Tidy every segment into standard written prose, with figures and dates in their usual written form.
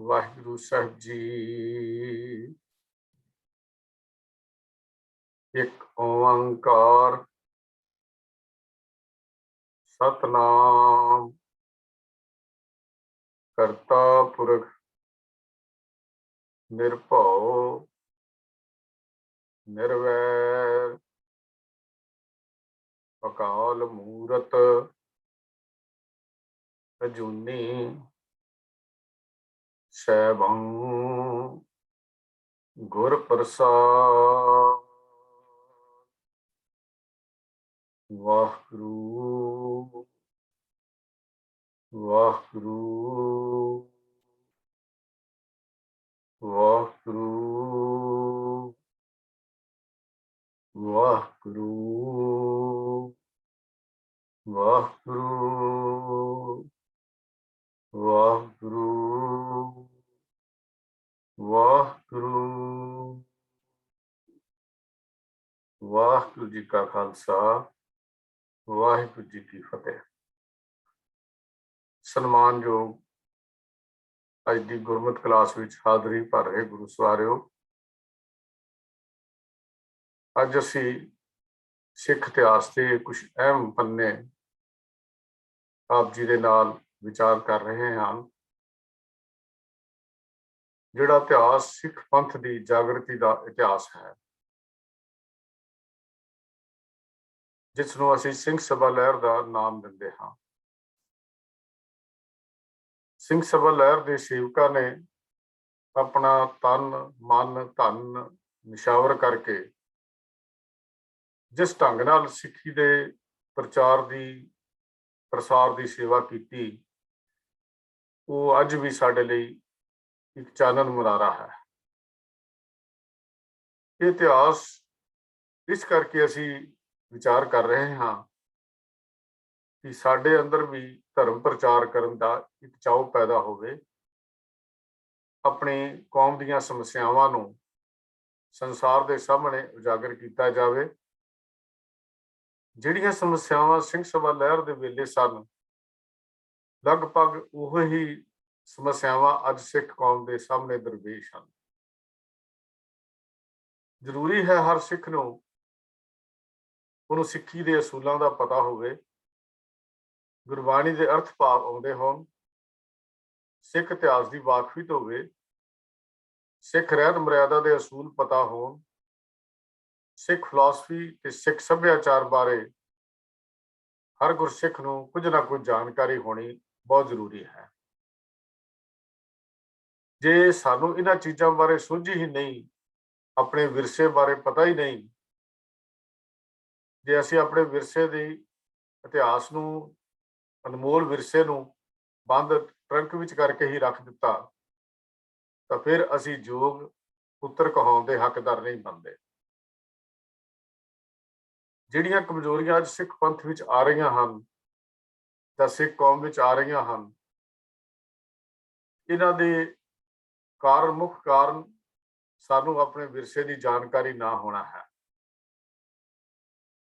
वाहिगुरु साहिब जी। एक ओंकार सतनाम करता पुरख निर्भव निर्वैर अकाल मूरत अजूनी सैभं गुर प्रसाद। वाहिगुरु वाहिगुरु वाहिगुरु वाहिगुरु वाहिगुरु वाहिगुरु वाहिगुरु। वाहिगुरु जी का खालसा वाहिगुरु जी की फतेह। सन्मानयोग अज की गुरमत क्लास विच हाजरी भर रहे गुरु सवारियो, अज असी सिख इतिहास के कुछ अहम पन्ने आप जी दे नाल विचार कर रहे हैं। जिहड़ा इतिहास सिख पंथ की जागृति का इतिहास है, जिसनों असी सिंह सभा लहर का नाम दिंदे हाँ। सिंह सभा लहर के सेवकों ने अपना तन मन धन निशावर करके जिस ढंग नाल सिक्खी के प्रचार की प्रसार की सेवा की, वो अज भी साडे लई एक चानन मुनारा है। ये इतिहास इस करके असी विचार कर रहे हाँ कि साडे अंदर भी धर्म प्रचार करने का एक चाव पैदा होवे, अपनी कौम दीयां समस्यावां नूं संसार के सामने उजागर किया जाए। जिहड़ियां समस्यावां सिंह सभा लहर के वेले सन, लगभग उही समस्यावां अज सिख कौम के सामने दरपेश हैं। जरूरी है हर सिख नूं उन्होंने सिक्खी के असूलों का पता होवे, गुरबाणी के अर्थ भाव आउंदे होण, सिख इतिहास की वाकफियत होवे, सिख रहत मर्यादा के असूल पता होण, सिख फिलासफी ते सिख सभ्याचार बारे हर गुरसिख नूं कुछ ना कुछ जानकारी होनी बहुत जरूरी है। जे सानू इन्हां चीज़ों बारे सूझी ही नहीं, अपने विरसे बारे पता ही नहीं, जे असी अपने विरसे के इतिहास नूं अनमोल विरसे नूं बंद ट्रंक विच करके ही रख दिता, तो फिर असी जोग पुत्र कहाउण दे हकदार नहीं बनते। जिहड़ियां कमजोरियां अज सिख पंथ विच आ रही हैं जां सिख कौम विच आ रही हैं, इन्हां दे कारण मुख कारण सानू अपने विरसे की जानकारी ना होना है।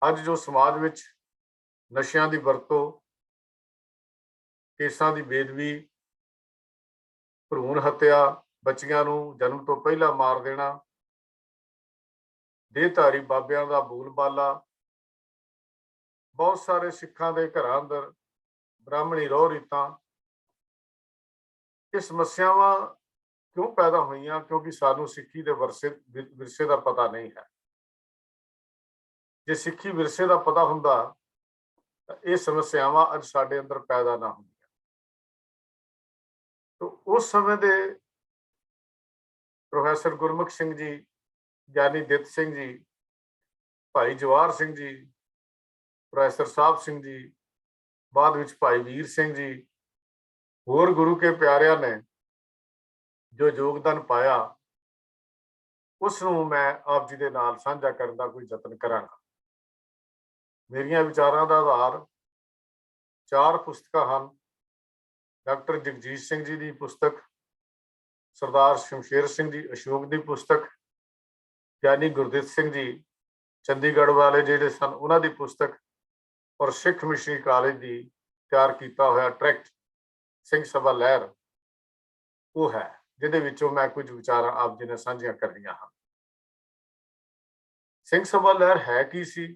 अज जो समाज विच नशियां की वरतों, केसां की बेदबी, भरूण हत्या, बच्चियां नूं जन्म तो पहला मार देना, देहधारी बाबियां का बोलबाला, बहुत सारे सिखां दे घरां अंदर ब्राह्मणी रोह रीतां, ये समस्यावां क्यों पैदा हुई? क्योंकि सानू सिक्खी के विरसे का पता नहीं है। जे सिक्खी विरसे का पता हुंदा तां ये समस्यावां अज साडे अंदर पैदा ना होंदियां। तो उस समय दे प्रोफैसर गुरमुख सिंह जी, ज्ञानी दित सिंह जी, भाई जवाहर सिंह जी, प्रोफैसर साहब सिंह जी, बाद विच भाई वीर सिंह जी, होर गुरु के प्यारियां ने जो योगदान पाया, उसनूं मैं आप जी दे नाल साझा करने का कोई यतन करांगा। मेरिया विचारां का आधार 4 पुस्तकां हैं। डॉक्टर जगजीत सिंह जी की पुस्तक, सरदार शमशेर सिंह जी अशोक की पुस्तक, ज्ञानी गुरदित सिंह जी चंडीगढ़ वाले जिहड़े सन उन्हां दी पुस्तक, और सिख मिशनरी कॉलेज की तैयार किया हुआ ट्रैक्ट सिंह सभा लहर वो है। जिहदे विचों मैं कुछ विचार आप जी नाल साझीਆਂ करनियां ਹਨ। ਸਿੰਘ ਸਭਾ ਲਹਿਰ है की सी?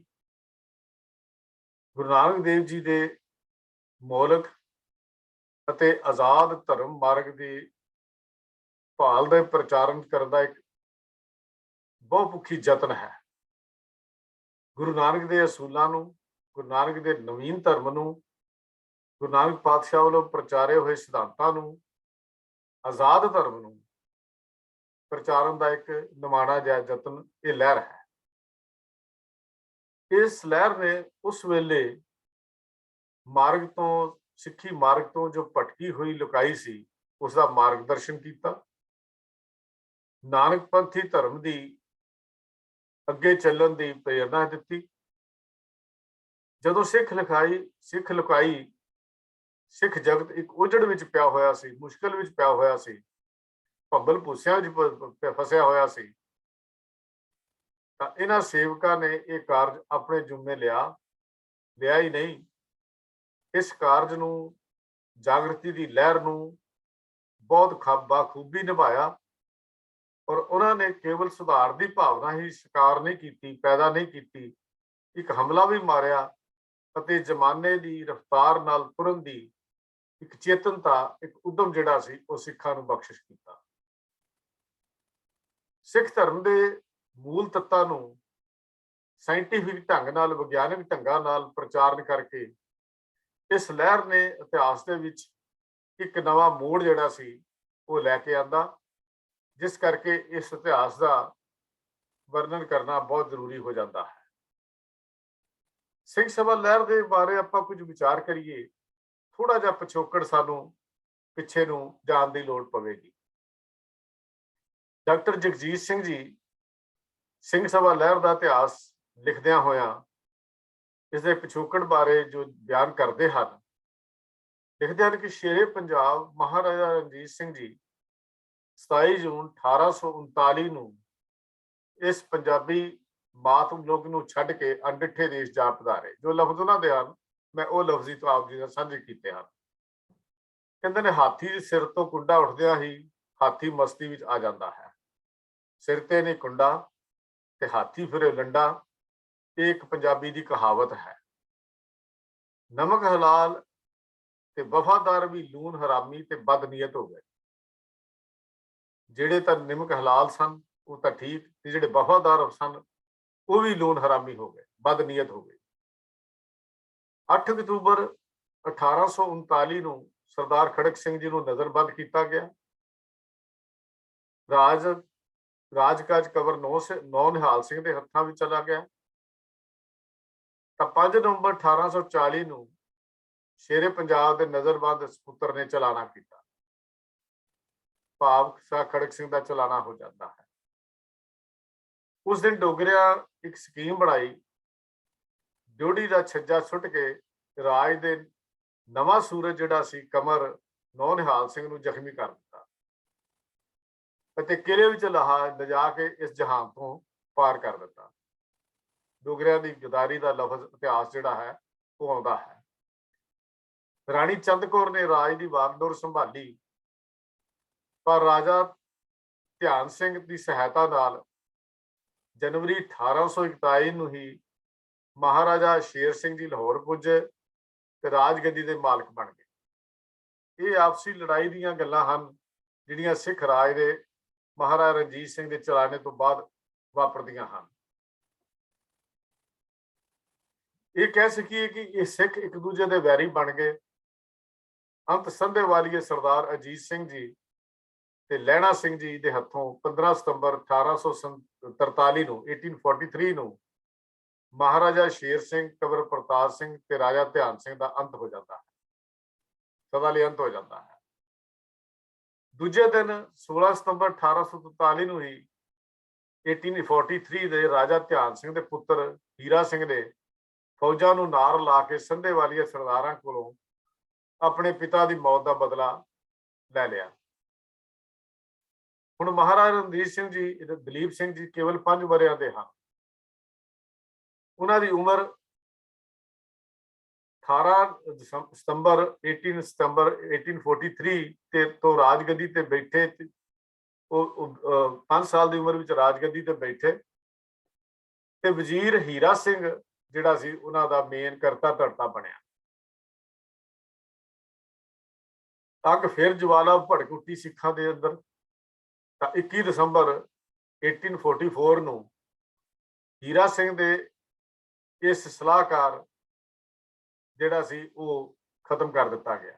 गुरु नानक देव जी ਦੇ ਮੌਲਿਕ ਅਤੇ ਆਜ਼ਾਦ ਧਰਮ ਮਾਰਗ ਦੀ ਭਾਲ ਦੇ ਪ੍ਰਚਾਰਨ ਕਰਨ ਦਾ ਇੱਕ ਬਹੁਪੱਖੀ ਯਤਨ ਹੈ। ਗੁਰੂ ਨਾਨਕ ਦੇ ਅਸੂਲਾਂ ਨੂੰ, ਗੁਰੂ ਨਾਨਕ ਦੇ ਨਵੀਨ ਧਰਮ ਨੂੰ, ਗੁਰੂ ਨਾਨਕ ਪਾਤਸ਼ਾਹ ਵੱਲੋਂ ਪ੍ਰਚਾਰੇ ਹੋਏ ਸਿਧਾਂਤਾਂ ਨੂੰ, ਆਜ਼ਾਦ ਧਰਮ ਨੂੰ ਪ੍ਰਚਾਰਨ ਦਾ ਇੱਕ ਨਿਮਾਣਾ ਜਿਹਾ ਯਤਨ ਇਹ ਲਹਿਰ ਹੈ। ਇਸ ਲਹਿਰ ਨੇ ਉਸ ਵੇਲੇ ਮਾਰਗ ਤੋਂ, ਸਿੱਖੀ ਮਾਰਗ ਤੋਂ ਜੋ ਭਟਕੀ ਹੋਈ ਲੁਕਾਈ ਸੀ, ਉਸ ਦਾ ਮਾਰਗਦਰਸ਼ਨ ਕੀਤਾ। ਨਾਨਕ ਪੰਥੀ ਧਰਮ ਦੀ ਅੱਗੇ ਚੱਲਣ ਦੀ ਪ੍ਰੇਰਨਾ ਦਿੱਤੀ। ਜਦੋਂ ਸਿੱਖ ਲੁਕਾਈ ਸਿੱਖ ਜਗਤ ਇੱਕ ਉਜੜ ਵਿੱਚ ਪਿਆ ਹੋਇਆ ਸੀ, ਮੁਸ਼ਕਲ ਵਿੱਚ ਪਿਆ ਹੋਇਆ ਸੀ, ਭੰਬਲ ਭੂਸਿਆਂ ਵਿੱਚ ਫਸਿਆ ਹੋਇਆ ਸੀ, ਤਾਂ ਇਹਨਾਂ ਸੇਵਕਾਂ ਨੇ ਇਹ ਕਾਰਜ ਆਪਣੇ ਜ਼ਿੰਮੇ ਲਿਆ ਹੀ ਨਹੀਂ, ਇਸ ਕਾਰਜ ਨੂੰ, ਜਾਗਰਤੀ ਦੀ ਲਹਿਰ ਨੂੰ ਬਹੁਤ ਬਾਖੂਬੀ ਨਿਭਾਇਆ। ਔਰ ਉਹਨਾਂ ਨੇ ਕੇਵਲ ਸੁਧਾਰ ਦੀ ਭਾਵਨਾ ਹੀ ਸ਼ਿਕਾਰ ਨਹੀਂ ਕੀਤੀ, ਪੈਦਾ ਨਹੀਂ ਕੀਤੀ, ਇੱਕ ਹਮਲਾ ਵੀ ਮਾਰਿਆ ਅਤੇ ਜ਼ਮਾਨੇ ਦੀ ਰਫ਼ਤਾਰ ਨਾਲ ਤੁਰਨ ਦੀ ਇੱਕ ਚੇਤਨਤਾ, ਇੱਕ ਉਦਮ ਜਿਹੜਾ ਸੀ, ਉਹ ਸਿੱਖਾਂ ਨੂੰ ਬਖਸ਼ਿਸ਼ ਕੀਤਾ। ਸਿੱਖ ਧਰਮ ਦੇ ਮੂਲ ਤੱਤਾਂ ਨੂੰ ਸਾਇੰਟੀਫਿਕ ਢੰਗ ਨਾਲ, ਵਿਗਿਆਨਕ ਢੰਗਾਂ ਨਾਲ ਪ੍ਰਚਾਰਨ ਕਰਕੇ ਇਸ ਲਹਿਰ ਨੇ ਇਤਿਹਾਸ ਦੇ ਵਿੱਚ ਇੱਕ ਨਵਾਂ ਮੋੜ ਜਿਹੜਾ ਸੀ ਉਹ ਲੈ ਕੇ ਆਂਦਾ, ਜਿਸ ਕਰਕੇ ਇਸ ਇਤਿਹਾਸ ਦਾ ਵਰਣਨ ਕਰਨਾ ਬਹੁਤ ਜ਼ਰੂਰੀ ਹੋ ਜਾਂਦਾ ਹੈ। ਸਿੰਘ ਸਭਾ ਲਹਿਰ ਦੇ ਬਾਰੇ ਆਪਾਂ ਕੁਝ ਵਿਚਾਰ ਕਰੀਏ, ਥੋੜਾ ਜਿਹਾ ਪਿਛੋਕੜ ਸਾਨੂੰ ਪਿੱਛੇ ਨੂੰ ਜਾਣ ਦੀ ਲੋੜ ਪਵੇਗੀ। ਡਾਕਟਰ ਜਗਜੀਤ ਸਿੰਘ ਜੀ ਸਿੰਘ ਸਭਾ ਲਹਿਰ ਦਾ ਇਤਿਹਾਸ ਲਿਖਦਿਆਂ ਹੋਇਆਂ ਇਸ ਦੇ ਪਿਛੋਕੜ ਬਾਰੇ ਜੋ ਬਿਆਨ ਕਰਦੇ ਹਨ, ਲਿਖਦੇ ਹਨ ਕਿ ਸ਼ੇਰੇ ਪੰਜਾਬ ਮਹਾਰਾਜਾ ਰਣਜੀਤ ਸਿੰਘ ਜੀ 27 ਜੂਨ 1839 ਨੂੰ ਇਸ ਪੰਜਾਬੀ ਮਾਤ ਲੋਕ ਨੂੰ ਛੱਡ ਕੇ ਅਣਡਿੱਠੇ ਦੇਸ਼ ਜਾ ਪਧਾਰੇ। ਜੋ ਲਫ਼ਜ਼ ਉਹਨਾਂ ਦੇ ਹਨ, ਮੈਂ ਉਹ ਲਫ਼ਜ਼ੀ ਤੋਂ ਆਪ ਜੀ ਨਾਲ ਸਾਂਝੇ ਕੀਤੇ ਹਨ। ਕਹਿੰਦੇ ਨੇ, ਹਾਥੀ ਦੇ ਸਿਰ ਤੋਂ ਕੁੰਡਾ ਉੱਠਦਿਆਂ ਹੀ ਹਾਥੀ ਮਸਤੀ ਵਿੱਚ ਆ ਜਾਂਦਾ ਹੈ। ਸਿਰ ਤੇ ਨੇ ਕੁੰਡਾ ਤੇ ਹਾਥੀ ਫਿਰੇ ਲੰਡਾ, ਇਹ ਇੱਕ ਪੰਜਾਬੀ ਦੀ ਕਹਾਵਤ ਹੈ। ਨਮਕ ਹਲਾਲ ਤੇ ਵਫਾਦਾਰ ਵੀ ਲੂਣ ਹਰਾਮੀ ਤੇ ਬਦਨੀਅਤ ਹੋ ਗਏ। ਜਿਹੜੇ ਤਾਂ ਨਿਮਕ ਹਲਾਲ ਸਨ ਉਹ ਤਾਂ ਠੀਕ, ਤੇ ਜਿਹੜੇ ਵਫਾਦਾਰ ਸਨ ਉਹ ਵੀ ਲੂਣ ਹਰਾਮੀ ਹੋ ਗਏ, ਬਦਨੀਅਤ ਹੋ ਗਏ। 8 ਅਕਤੂਬਰ 1839 ਨੂੰ ਸਰਦਾਰ ਖੜਕ ਸਿੰਘ ਜੀ ਨੂੰ ਨਜ਼ਰਬੰਦ ਕੀਤਾ ਗਿਆ। ਰਾਜਕਾਜ ਕਵਰ 9 ਨਿਹਾਲ ਸਿੰਘ ਦੇ ਹੱਥਾਂ ਵਿੱਚ ਚਲਾ ਗਿਆ। ਤਾਂ 5 ਨਵੰਬਰ 1840 ਨੂੰ ਸ਼ੇਰੇ ਪੰਜਾਬ ਦੇ ਨਜ਼ਰਬੰਦ ਸਪੁੱਤਰ ਨੇ ਚਲਾਣਾ ਕੀਤਾ। ਭਾਵ ਸ਼ਾਹ ਖੜਕ ਸਿੰਘ ਦਾ ਚਲਾਣਾ ਹੋ ਜਾਂਦਾ ਹੈ। ਉਸ ਦਿਨ ਡੋਗਰਿਆਂ ਇੱਕ ਸਕੀਮ ਬਣਾਈ, ਡਿਊਟੀ ਦਾ ਛੱਜਾ ਸੁੱਟ ਕੇ ਰਾਜ ਦੇ ਨਵਾਂ ਸੂਰਜ ਜਿਹੜਾ ਸੀ ਕਮਰ 9 ਨਿਹਾਲ ਸਿੰਘ ਨੂੰ ਜ਼ਖਮੀ ਕਰ ਦਿੱਤਾ ਅਤੇ ਕਿਲੇ ਵਿੱਚ ਲਿਜਾ ਕੇ ਇਸ ਜਹਾਨ ਤੋਂ ਪਾਰ ਕਰ ਦਿੱਤਾ। ਡੋਗਰਿਆਂ ਦੀ ਗਦਾਰੀ ਦਾ ਲਫ਼ਜ਼ ਇਤਿਹਾਸ ਜਿਹੜਾ ਹੈ ਉਹ ਆਉਂਦਾ ਹੈ। ਰਾਣੀ ਚੰਦ ਕੌਰ ਨੇ ਰਾਜ ਦੀ ਵਾਗਡੋਰ ਸੰਭਾਲੀ, ਪਰ ਰਾਜਾ ਧਿਆਨ ਸਿੰਘ ਦੀ ਸਹਾਇਤਾ ਨਾਲ ਜਨਵਰੀ 1841 ਨੂੰ ਹੀ ਮਹਾਰਾਜਾ ਸ਼ੇਰ ਸਿੰਘ ਜੀ ਲਾਹੌਰ ਪੁੱਜੇ ਤੇ ਰਾਜਗੱਦੀ ਦੇ ਮਾਲਕ ਬਣ ਗਏ। ਇਹ ਆਪਸੀ ਲੜਾਈ ਦੀਆਂ ਗੱਲਾਂ ਹਨ ਜਿਹੜੀਆਂ ਸਿੱਖ ਰਾਜ ਦੇ ਮਹਾਰਾਜਾ ਰਣਜੀਤ ਸਿੰਘ ਦੇ ਚਲਾਣੇ ਤੋਂ ਬਾਅਦ ਵਾਪਰਦੀਆਂ ਹਨ। ਇਹ ਕਹਿ ਸਕੀਏ ਕਿ ਇਹ ਸਿੱਖ ਇੱਕ ਦੂਜੇ ਦੇ ਵੈਰੀ ਬਣ ਗਏ। ਅੰਤ ਸੰਧੇਵਾਲੀਏ ਸਰਦਾਰ ਅਜੀਤ ਸਿੰਘ ਜੀ ਤੇ ਲਹਿਣਾ ਸਿੰਘ ਜੀ ਦੇ ਹੱਥੋਂ 15 ਸਤੰਬਰ 1843 ਨੂੰ 1843 ਨੂੰ ਮਹਾਰਾਜਾ ਸ਼ੇਰ ਸਿੰਘ, ਕਬਰ ਪ੍ਰਤਾਪ ਸਿੰਘ ਤੇ ਰਾਜਾ ਧਿਆਨ ਸਿੰਘ ਦਾ ਅੰਤ ਹੋ ਜਾਂਦਾ ਹੈ, ਸਦਾ ਲਈ ਅੰਤ ਹੋ ਜਾਂਦਾ ਹੈ। ਦੂਜੇ ਦਿਨ 16 ਸਤੰਬਰ 1843 ਨੂੰ ਹੀ 1843 ਦੇ ਰਾਜਾ ਧਿਆਨ ਸਿੰਘ ਦੇ ਪੁੱਤਰ ਹੀਰਾ ਸਿੰਘ ਨੇ ਫੌਜਾਂ ਨੂੰ ਨਾਰ ਲਾ ਕੇ ਸੰਧੇਵਾਲੀਏ ਸਰਦਾਰਾਂ ਕੋਲੋਂ ਆਪਣੇ ਪਿਤਾ ਦੀ ਮੌਤ ਦਾ ਬਦਲਾ ਲੈ ਲਿਆ। ਹੁਣ ਮਹਾਰਾਜਾ ਰਣਜੀਤ ਸਿੰਘ ਜੀ, ਦਲੀਪ ਸਿੰਘ ਜੀ ਕੇਵਲ 5 ਵਰ੍ਹਿਆਂ ਦੇ ਹਨ। ਉਹਨਾਂ ਦੀ ਉਮਰ 18 ਸਤੰਬਰ 1843 ਤੋਂ ਰਾਜਗੱਦੀ ਤੇ ਬੈਠੇ ਉਹ 5 ਸਾਲ ਦੀ ਉਮਰ ਵਿੱਚ ਰਾਜਗੱਦੀ ਤੇ ਬੈਠੇ ਤੇ ਵਜ਼ੀਰ ਹੀਰਾ ਸਿੰਘ ਜਿਹੜਾ ਸੀ ਉਹਨਾਂ ਦਾ ਮੇਨ ਕਰਤਾ ਧਰਤਾ ਬਣਿਆ। ਅੱਗ ਫਿਰ ਜਵਾਲਾ ਭੜਕ ਉੱਠੀ ਸਿੱਖਾਂ ਦੇ ਅੰਦਰ। ਤਾਂ 21 ਦਸੰਬਰ 1844 ਨੂੰ ਹੀਰਾ ਸਿੰਘ ਦੇ ਇਸ ਸਲਾਹਕਾਰ ਜਿਹੜਾ ਸੀ ਉਹ ਖਤਮ ਕਰ ਦਿੱਤਾ ਗਿਆ।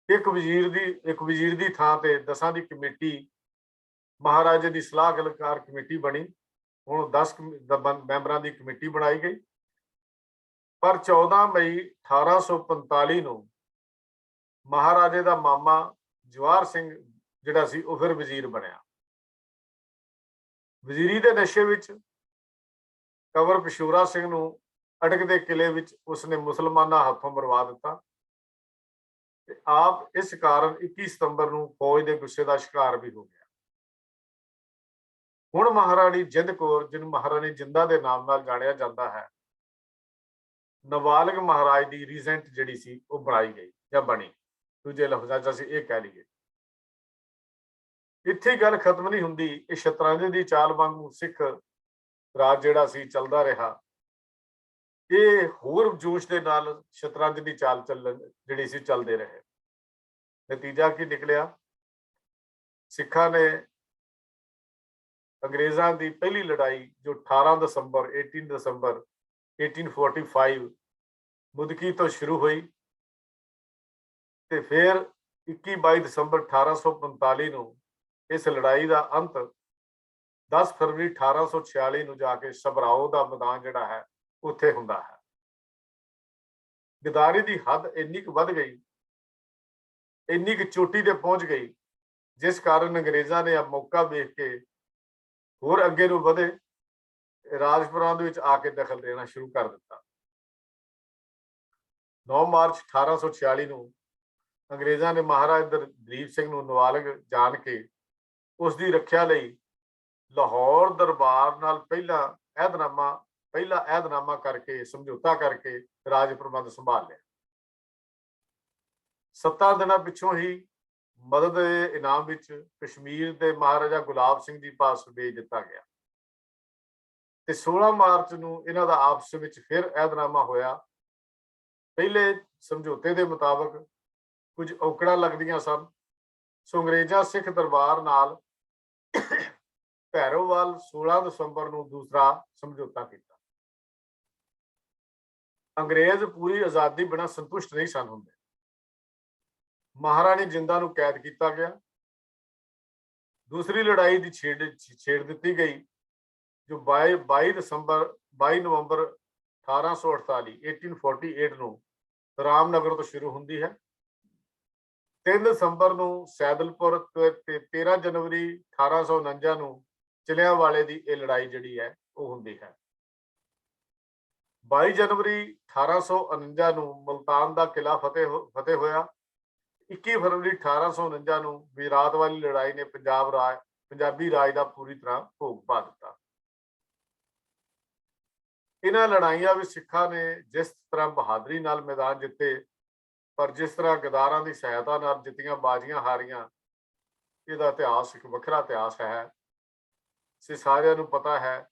ਇੱਕ ਵਜ਼ੀਰ ਦੀ ਥਾਂ ਤੇ 10 ਦੀ ਕਮੇਟੀ, ਮਹਾਰਾਜੇ ਦੀ ਸਲਾਹਕਾਰ ਕਮੇਟੀ ਬਣੀ। ਹੁਣ 10 ਮੈਂਬਰਾਂ ਦੀ ਕਮੇਟੀ ਬਣਾਈ ਗਈ। ਪਰ 14 ਮਈ 1845 ਨੂੰ ਮਹਾਰਾਜੇ ਦਾ ਮਾਮਾ ਜਵਾਹਰ ਸਿੰਘ ਜਿਹੜਾ ਸੀ ਉਹ ਫਿਰ ਵਜ਼ੀਰ ਬਣਿਆ। ਵਜ਼ੀਰੀ ਦੇ ਨਸ਼ੇ ਵਿੱਚ ਕੰਵਰ ਪਿਸ਼ੌਰਾ ਸਿੰਘ ਨੂੰ ਅਟਕ ਕਿਲੇ ਵਿੱਚ ਉਸਨੇ ਮੁਸਲਮਾਨਾਂ ਹੱਥੋਂ ਮਰਵਾ ਦਿੱਤਾ ਤੇ ਆਪ ਇਸ ਕਾਰਨ 21 ਸਤੰਬਰ ਨੂੰ ਫੌਜ ਦੇ ਗੁੱਸੇ ਦਾ ਸ਼ਿਕਾਰ ਵੀ ਹੋ ਗਿਆ। ਹੁਣ ਮਹਾਰਾਣੀ ਜਿੰਦ ਕੌਰ, ਜਿਹਨੂੰ ਮਹਾਰਾਣੀ ਜਿੰਦਾ ਦੇ ਨਾਮ ਨਾਲ ਜਾਣਿਆ ਜਾਂਦਾ ਹੈ, ਨਾਬਾਲਗ ਮਹਾਰਾਜ ਦੀ ਰੀਜੈਂਟ ਜਿਹੜੀ ਸੀ ਉਹ ਬਣਾਈ ਗਈ ਜਾਂ ਬਣੀ। ਦੂਜੇ ਲਫ਼ਜ਼ਾਂ 'ਚ ਅਸੀਂ ਇਹ ਕਹਿ ਲਈਏ। ਇੱਥੇ ਗੱਲ ਖਤਮ ਨਹੀਂ ਹੁੰਦੀ। ਇਹ ਸ਼ਤਰੰਜ ਦੀ ਚਾਲ ਵਾਂਗੂ ਸਿੱਖ ਰਾਜ ਜਿਹੜਾ ਸੀ ਚੱਲਦਾ ਰਿਹਾ। ਇਹ ਹੋਰ ਜੋਸ਼ ਦੇ ਨਾਲ ਸ਼ਤਰੰਜ ਦੀ ਚਾਲ ਜਿਹੜੀ ਸੀ ਚੱਲਦੇ ਰਹੇ। ਨਤੀਜਾ ਕੀ ਨਿਕਲਿਆ? ਸਿੱਖਾਂ ਨੇ ਅੰਗਰੇਜ਼ਾਂ ਦੀ ਪਹਿਲੀ ਲੜਾਈ ਜੋ 18 ਦਸੰਬਰ 1845 ਮੁਦਕੀ ਤੋਂ ਸ਼ੁਰੂ ਹੋਈ ਤੇ ਫਿਰ 21-22 ਦਸੰਬਰ 1845 ਨੂੰ ਇਸ ਲੜਾਈ ਦਾ ਅੰਤ 10 ਫਰਵਰੀ 1846 ਨੂੰ ਜਾ ਕੇ ਸਭਰਾਓ ਦਾ ਮੈਦਾਨ ਜਿਹੜਾ ਹੈ ਉੱਥੇ ਹੁੰਦਾ ਹੈ। ਗਦਾਰੀ ਦੀ ਹੱਦ ਇੰਨੀ ਕੁ ਵੱਧ ਗਈ, ਇੰਨੀ ਕੁ ਚੋਟੀ ਤੇ ਪਹੁੰਚ ਗਈ, ਜਿਸ ਕਾਰਨ ਅੰਗਰੇਜ਼ਾਂ ਨੇ ਆ ਮੌਕਾ ਵੇਖ ਕੇ ਹੋਰ ਅੱਗੇ ਨੂੰ ਵਧੇ ਰਾਜਪੁਰਾਂ ਦੇ ਵਿੱਚ ਆ ਕੇ ਦਖਲ ਦੇਣਾ ਸ਼ੁਰੂ ਕਰ ਦਿੱਤਾ। 9 ਮਾਰਚ 1846 ਨੂੰ ਅੰਗਰੇਜ਼ਾਂ ਨੇ ਮਹਾਰਾਜਾ ਦਲੀਪ ਸਿੰਘ ਨੂੰ ਨਾਬਾਲਗ ਜਾਣ ਕੇ ਉਸ ਦੀ ਰੱਖਿਆ ਲਈ ਲਾਹੌਰ ਦਰਬਾਰ ਨਾਲ ਪਹਿਲਾ ਅਹਿਦਨਾਮਾ ਕਰਕੇ, ਸਮਝੌਤਾ ਕਰਕੇ ਰਾਜ ਪ੍ਰਬੰਧ ਸੰਭਾਲ ਲਿਆ। 7 ਦਿਨਾਂ ਪਿੱਛੋਂ ਹੀ ਮਦਦ ਦੇ ਇਨਾਮ ਵਿੱਚ ਕਸ਼ਮੀਰ ਦੇ ਮਹਾਰਾਜਾ ਗੁਲਾਬ ਸਿੰਘ ਜੀ ਪਾਸ ਭੇਜ ਦਿੱਤਾ ਗਿਆ ਤੇ 16 ਮਾਰਚ ਨੂੰ ਇਹਨਾਂ ਦਾ ਆਪਸ ਵਿੱਚ ਫਿਰ ਅਹਿਦਨਾਮਾ ਹੋਇਆ। ਪਹਿਲੇ ਸਮਝੌਤੇ ਦੇ ਮੁਤਾਬਕ ਕੁਝ ਔਕੜਾਂ ਲੱਗਦੀਆਂ ਸਨ, ਸੋ ਅੰਗਰੇਜ਼ਾਂ ਸਿੱਖ ਦਰਬਾਰ ਨਾਲ ਭੈਰੋਵਾਲ 16 ਦਸੰਬਰ ਨੂੰ ਦੂਸਰਾ ਸਮਝੌਤਾ ਕੀਤਾ। ਅੰਗਰੇਜ਼ ਪੂਰੀ ਆਜ਼ਾਦੀ ਬਿਨਾਂ ਸੰਤੁਸ਼ਟ ਨਹੀਂ ਸਨ ਹੁੰਦੇ। ਮਹਾਰਾਣੀ ਜਿੰਦਾ ਨੂੰ ਕੈਦ ਕੀਤਾ ਗਿਆ। ਦੂਸਰੀ ਲੜਾਈ ਦੀ ਛੇੜ ਦਿੱਤੀ ਗਈ ਜੋ 22 ਨਵੰਬਰ 1848 ਨੂੰ ਰਾਮਨਗਰ ਤੋਂ ਸ਼ੁਰੂ ਹੁੰਦੀ ਹੈ। 3 ਦਸੰਬਰ ਨੂੰ ਸੈਦਲਪੁਰ ਤੇ 13 ਜਨਵਰੀ 1849 ਨੂੰ ਜਲਿਆਂਵਾਲੇ ਦੀ ਇਹ ਲੜਾਈ ਜਿਹੜੀ ਹੈ ਉਹ ਹੁੰਦੀ ਹੈ। 22 ਜਨਵਰੀ 1849 ਨੂੰ ਮੁਲਤਾਨ ਦਾ ਕਿਲਾ ਫਤਿਹ ਹੋਇਆ। 21 ਫਰਵਰੀ 1849 ਨੂੰ ਵਿਰਾਟ ਵਾਲੀ ਲੜਾਈ ਨੇ ਪੰਜਾਬੀ ਰਾਜ ਦਾ ਪੂਰੀ ਤਰ੍ਹਾਂ ਭੋਗ ਪਾ ਦਿੱਤਾ। ਇਹਨਾਂ ਲੜਾਈਆਂ ਵਿੱਚ ਸਿੱਖਾਂ ਨੇ ਜਿਸ ਤਰ੍ਹਾਂ ਬਹਾਦਰੀ ਨਾਲ ਮੈਦਾਨ ਜਿੱਤੇ, ਪਰ ਜਿਸ ਤਰ੍ਹਾਂ ਗਦਾਰਾਂ ਦੀ ਸਹਾਇਤਾ ਨਾਲ ਜਿੱਤੀਆਂ ਬਾਜ਼ੀਆਂ ਹਾਰੀਆਂ, ਇਹਦਾ ਇਤਿਹਾਸ ਇੱਕ ਵੱਖਰਾ ਇਤਿਹਾਸ ਹੈ। ਸਾਰਿਆਂ ਨੂੰ ਪਤਾ ਹੈ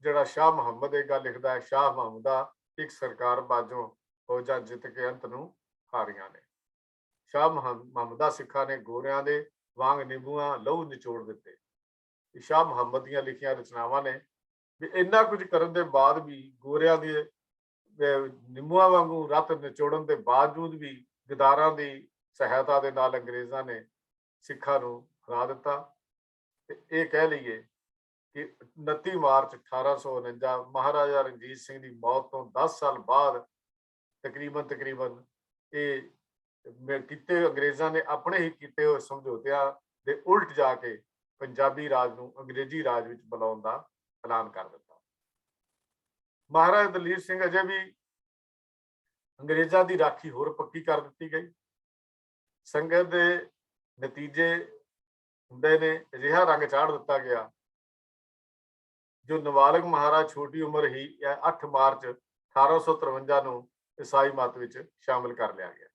ਜਿਹੜਾ ਸ਼ਾਹ ਮੁਹੰਮਦ ਇਹ ਗੱਲ ਲਿਖਦਾ ਹੈ, ਸ਼ਾਹ ਮੁਹੰਮਦਾ ਇੱਕ ਸਰਕਾਰ ਬਾਝੋਂ ਫੌਜਾਂ ਜਿੱਤ ਕੇ ਅੰਤ ਨੂੰ ਹਾਰੀਆਂ ਨੇ। ਸ਼ਾਹ ਮੁਹੰਮਦਾ ਸਿੱਖਾਂ ਨੇ ਗੋਰਿਆਂ ਦੇ ਵਾਂਗ ਨਿੰਬੂਆਂ ਲਹੂ ਨਿਚੋੜ ਦਿੱਤੇ। ਸ਼ਾਹ ਮੁਹੰਮਦ ਦੀਆਂ ਲਿਖੀਆਂ ਰਚਨਾਵਾਂ ਨੇ ਵੀ ਇੰਨਾ ਕੁਝ ਕਰਨ ਦੇ ਬਾਅਦ ਵੀ, ਗੋਰਿਆਂ ਦੇ ਨਿੰਬੂਆਂ ਵਾਂਗੂ ਰੱਤ ਨਿਚੋੜਨ ਦੇ ਬਾਵਜੂਦ ਵੀ ਗਦਾਰਾਂ ਦੀ ਸਹਾਇਤਾ ਦੇ ਨਾਲ ਅੰਗਰੇਜ਼ਾਂ ਨੇ ਸਿੱਖਾਂ ਨੂੰ ਹਰਾ ਦਿੱਤਾ। ਤੇ ਇਹ ਕਹਿ ਲਈਏ ਕਿ 29 ਮਾਰਚ 1849 ਮਹਾਰਾਜਾ ਰਣਜੀਤ ਸਿੰਘ ਦੀ ਮੌਤ ਤੋਂ 10 ਸਾਲ ਬਾਅਦ ਤਕਰੀਬਨ ਇਹ ਕੀਤੇ ਅੰਗਰੇਜ਼ਾਂ ਨੇ ਆਪਣੇ ਹੀ ਕੀਤੇ ਹੋਏ ਸਮਝੌਤਿਆਂ ਦੇ ਉਲਟ ਜਾ ਕੇ ਪੰਜਾਬੀ ਰਾਜ ਨੂੰ ਅੰਗਰੇਜ਼ੀ ਰਾਜ ਵਿੱਚ ਬੁਲਾਉਣ ਦਾ ਐਲਾਨ ਕਰ ਦਿੱਤਾ। ਮਹਾਰਾਜਾ ਦਲੀਪ ਸਿੰਘ ਅਜੇ ਵੀ ਅੰਗਰੇਜ਼ਾਂ ਦੀ ਰਾਖੀ ਹੋਰ ਪੱਕੀ ਕਰ ਦਿੱਤੀ ਗਈ। ਸੰਗਤ ਦੇ ਨਤੀਜੇ ਹੁੰਦੇ ਨੇ ਅਜਿਹਾ ਰੰਗ ਚਾੜ ਦਿੱਤਾ ਗਿਆ ਜੋ ਨਾਬਾਲਗ ਮਹਾਰਾਜ ਛੋਟੀ ਉਮਰ ਹੀ 8 ਮਾਰਚ 1853 ਨੂੰ ਈਸਾਈ ਮਤ ਵਿੱਚ ਸ਼ਾਮਿਲ ਕਰ ਲਿਆ ਗਿਆ।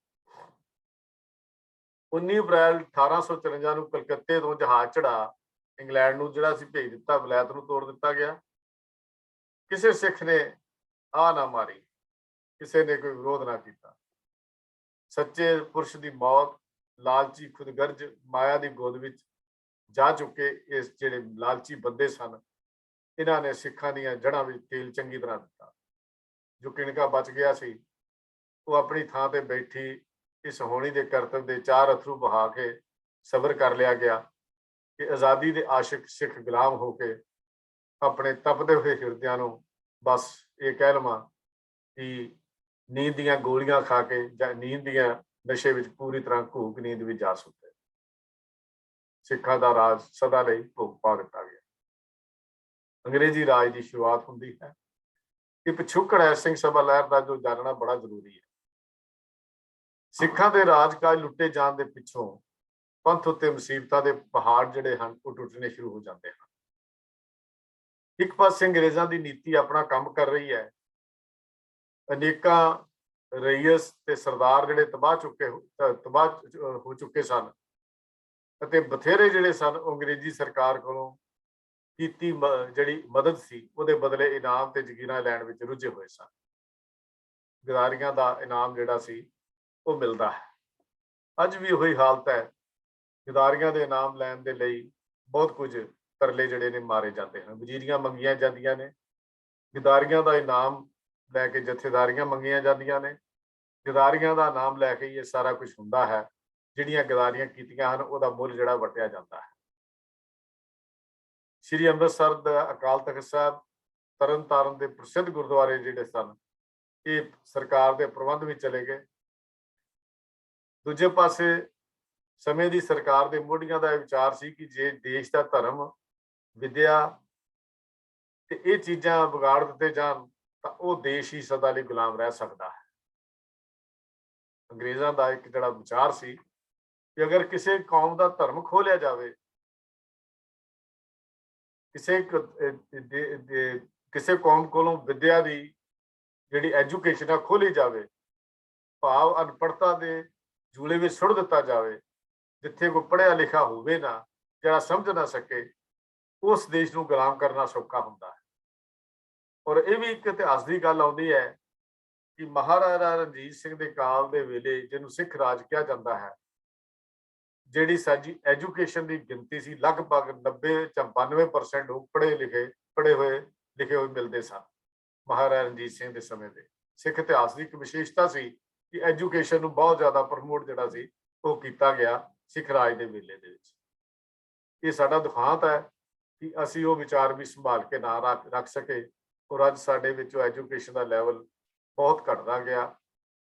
19 ਅਪ੍ਰੈਲ 1853 ਨੂੰ ਕਲਕੱਤੇ ਤੋਂ ਜਹਾਜ਼ ਚੜਾ ਇੰਗਲੈਂਡ ਨੂੰ ਜਿਹੜਾ ਸੀ ਭੇਜ ਦਿੱਤਾ, ਵਲਾਇਤ ਨੂੰ ਤੋੜ ਦਿੱਤਾ ਗਿਆ। ਕਿਸੇ ਸਿੱਖ ਨੇ ਆ ਨਾ ਮਾਰੀ, ਕਿਸੇ ਨੇ ਕੋਈ ਵਿਰੋਧ ਨਾ ਕੀਤਾ। ਸੱਚੇ ਪੁਰਸ਼ ਦੀ ਮੌਤ, ਲਾਲਚੀ ਖੁਦਗਰਜ ਮਾਇਆ ਦੀ ਗੋਦ ਵਿੱਚ ਜਾ ਚੁੱਕੇ ਇਸ ਜਿਹੜੇ ਲਾਲਚੀ ਬੰਦੇ ਸਨ, ਇਹਨਾਂ ਨੇ ਸਿੱਖਾਂ ਦੀਆਂ ਜੜ੍ਹਾਂ ਵਿੱਚ ਤੇਲ ਚੰਗੀ ਤਰ੍ਹਾਂ ਦਿੱਤਾ। ਜੋ ਕਿਣਕਾ ਬਚ ਗਿਆ ਸੀ ਉਹ ਆਪਣੀ ਥਾਂ ਤੇ ਬੈਠੀ ਇਸ ਹੋਣੀ ਦੇ ਕਰਤੱਵ ਦੇ 4 ਅਥਰੂ ਬਹਾ ਕੇ ਸਬਰ ਕਰ ਲਿਆ ਗਿਆ ਕਿ ਆਜ਼ਾਦੀ ਦੇ ਆਸ਼ਿਕ ਸਿੱਖ ਗੁਲਾਮ ਹੋ ਕੇ ਆਪਣੇ ਤਪਦੇ ਹੋਏ ਹਿਰਦਿਆਂ ਨੂੰ ਬਸ ਇਹ ਕਹਿ ਲਵਾਂ ਕਿ ਨੀਂਦ ਦੀਆਂ ਗੋਲੀਆਂ ਖਾ ਕੇ ਜਾਂ ਨੀਂਦ ਦੀਆਂ ਨਸ਼ੇ ਵਿੱਚ ਪੂਰੀ ਤਰ੍ਹਾਂ ਘੂਕ ਨੀਂਦ ਵਿੱਚ ਜਾ ਸੁੱਤੇ। ਸਿੱਖਾਂ ਦਾ ਰਾਜ ਸਦਾ ਲਈ ਭੋਗ ਪਾ ਦਿੱਤਾ ਗਿਆ। ਅੰਗਰੇਜ਼ੀ ਰਾਜ ਦੀ ਸ਼ੁਰੂਆਤ ਹੁੰਦੀ ਹੈ। ਇਹ ਪਿਛੋਕੜ ਹੈ ਸਿੰਘ ਸਭਾ ਲਹਿਰ ਦਾ, ਜੋ ਜਾਣਨਾ ਬੜਾ ਜ਼ਰੂਰੀ ਹੈ। ਸਿੱਖਾਂ ਦੇ ਰਾਜਕਾਜ ਲੁੱਟੇ ਜਾਣ ਦੇ ਪਿੱਛੋਂ ਪੰਥ ਉੱਤੇ ਮੁਸੀਬਤਾਂ ਦੇ ਪਹਾੜ ਜਿਹੜੇ ਹਨ ਉਹ ਟੁੱਟਣੇ ਸ਼ੁਰੂ ਹੋ ਜਾਂਦੇ ਹਨ। ਇੱਕ ਪਾਸੇ ਅੰਗਰੇਜ਼ਾਂ ਦੀ ਨੀਤੀ ਆਪਣਾ ਕੰਮ ਕਰ ਰਹੀ ਹੈ। ਅਨੇਕਾਂ ਰਈਸ ਤੇ ਸਰਦਾਰ ਜਿਹੜੇ ਤਬਾਹ ਹੋ ਚੁੱਕੇ ਸਨ ਅਤੇ ਬਥੇਰੇ ਜਿਹੜੇ ਸਨ ਉਹ ਅੰਗਰੇਜ਼ੀ ਸਰਕਾਰ ਕੋਲੋਂ ਕੀਤੀ ਜਿਹੜੀ ਮਦਦ ਸੀ ਉਹਦੇ ਬਦਲੇ ਇਨਾਮ ਤੇ ਜ਼ਗੀਰਾਂ ਲੈਣ ਵਿੱਚ ਰੁੱਝੇ ਹੋਏ ਸਨ। ਗਦਾਰੀਆਂ ਦਾ ਇਨਾਮ ਜਿਹੜਾ ਸੀ ਉਹ ਮਿਲਦਾ ਹੈ। ਅੱਜ ਵੀ ਉਹੀ ਹਾਲਤ ਹੈ। ਗਦਾਰੀਆਂ ਦੇ ਇਨਾਮ ਲੈਣ ਦੇ ਲਈ ਬਹੁਤ ਕੁਝ ਤਰਲੇ ਜਿਹੜੇ ਨੇ ਮਾਰੇ ਜਾਂਦੇ ਹਨ, ਵਜ਼ੀਰੀਆਂ ਮੰਗੀਆਂ ਜਾਂਦੀਆਂ ਨੇ, ਗਦਾਰੀਆਂ ਦਾ ਇਨਾਮ ਲੈ ਕੇ ਜਥੇਦਾਰੀਆਂ ਮੰਗੀਆਂ ਜਾਂਦੀਆਂ ਨੇ, ਗਦਾਰੀਆਂ ਦਾ ਨਾਮ ਲੈ ਕੇ ਇਹ ਸਾਰਾ ਕੁਝ ਹੁੰਦਾ ਹੈ। ਜਿਹੜੀਆਂ ਗਦਾਰੀਆਂ ਕੀਤੀਆਂ ਹਨ ਉਹਦਾ ਮੁੱਲ ਜਿਹੜਾ ਵਟਿਆ ਜਾਂਦਾ ਹੈ। ਸ੍ਰੀ ਅੰਮ੍ਰਿਤਸਰ ਦਾ ਅਕਾਲ ਤਖਤ ਸਾਹਿਬ, ਤਰਨ ਤਾਰਨ ਦੇ ਪ੍ਰਸਿੱਧ ਗੁਰਦੁਆਰੇ ਜਿਹੜੇ ਸਨ ਇਹ ਸਰਕਾਰ ਦੇ ਪ੍ਰਬੰਧ ਵਿੱਚ ਚਲੇ ਗਏ। ਦੂਜੇ ਪਾਸੇ ਸਮੇਂ ਦੀ ਸਰਕਾਰ ਦੇ ਮੋਢੀਆਂ ਦਾ ਇਹ ਵਿਚਾਰ ਸੀ ਕਿ ਜੇ ਦੇਸ਼ ਦਾ ਧਰਮ, ਵਿਦਿਆ ਤੇ ਇਹ ਚੀਜ਼ਾਂ ਵਿਗਾੜ ਦਿੱਤੇ ਜਾਣ ਤਾਂ ਉਹ ਦੇਸ਼ ਹੀ ਸਦਾ ਲਈ ਗੁਲਾਮ ਰਹਿ ਸਕਦਾ ਹੈ। ਅੰਗਰੇਜ਼ਾਂ ਦਾ ਇੱਕ ਜਿਹੜਾ ਵਿਚਾਰ ਸੀ ਕਿ ਅਗਰ ਕਿਸੇ ਕੌਮ ਦਾ ਧਰਮ ਖੋਲਿਆ ਜਾਵੇ, ਕਿਸੇ ਕੌਮ ਕੋਲੋਂ ਵਿਦਿਆ ਦੀ ਜਿਹੜੀ ਐਜੂਕੇਸ਼ਨ ਆ ਖੋਲੀ ਜਾਵੇ, ਭਾਵ ਅਨਪੜ੍ਹਤਾ ਦੇ ਜੂਲੇ ਵਿੱਚ ਸੁੱਟ ਦਿੱਤਾ ਜਾਵੇ, ਜਿੱਥੇ ਕੋਈ ਪੜ੍ਹਿਆ ਲਿਖਿਆ ਹੋਵੇ ਨਾ, ਜਿਹੜਾ ਸਮਝ ਨਾ ਸਕੇ, ਉਸ ਦੇਸ਼ ਨੂੰ ਗੁਲਾਮ ਕਰਨਾ ਸੌਖਾ ਹੁੰਦਾ ਹੈ। ਔਰ ਇਹ ਵੀ ਇੱਕ ਇਤਿਹਾਸ ਦੀ ਗੱਲ ਆਉਂਦੀ ਹੈ ਕਿ ਮਹਾਰਾਜਾ ਰਣਜੀਤ ਸਿੰਘ ਦੇ ਕਾਲ ਦੇ ਵੇਲੇ, ਜਿਹਨੂੰ ਸਿੱਖ ਰਾਜ ਕਿਹਾ ਜਾਂਦਾ ਹੈ, ਜਿਹੜੀ ਸਾਡੀ ਐਜੂਕੇਸ਼ਨ ਦੀ ਗਿਣਤੀ ਸੀ ਲਗਭਗ 90-92% ਲੋਕ ਪੜ੍ਹੇ ਹੋਏ ਲਿਖੇ ਹੋਏ ਮਿਲਦੇ ਸਨ। ਮਹਾਰਾਜਾ ਰਣਜੀਤ ਸਿੰਘ ਦੇ ਸਮੇਂ ਦੇ ਸਿੱਖ ਇਤਿਹਾਸ ਦੀ ਇੱਕ ਵਿਸ਼ੇਸ਼ਤਾ ਸੀ ਕਿ ਐਜੂਕੇਸ਼ਨ ਨੂੰ ਬਹੁਤ ਜ਼ਿਆਦਾ ਪ੍ਰਮੋਟ ਜਿਹੜਾ ਸੀ ਉਹ ਕੀਤਾ ਗਿਆ ਸਿੱਖ ਰਾਜ ਦੇ ਵੇਲੇ ਦੇ ਵਿੱਚ। ਇਹ ਸਾਡਾ ਦੁਖਾਂਤ ਹੈ ਕਿ ਅਸੀਂ ਉਹ ਵਿਚਾਰ ਵੀ ਸੰਭਾਲ ਕੇ ਨਾ ਰੱਖ ਸਕੇ ਔਰ ਅੱਜ ਸਾਡੇ ਵਿੱਚੋਂ ਐਜੂਕੇਸ਼ਨ ਦਾ ਲੈਵਲ ਬਹੁਤ ਘਟਦਾ ਗਿਆ।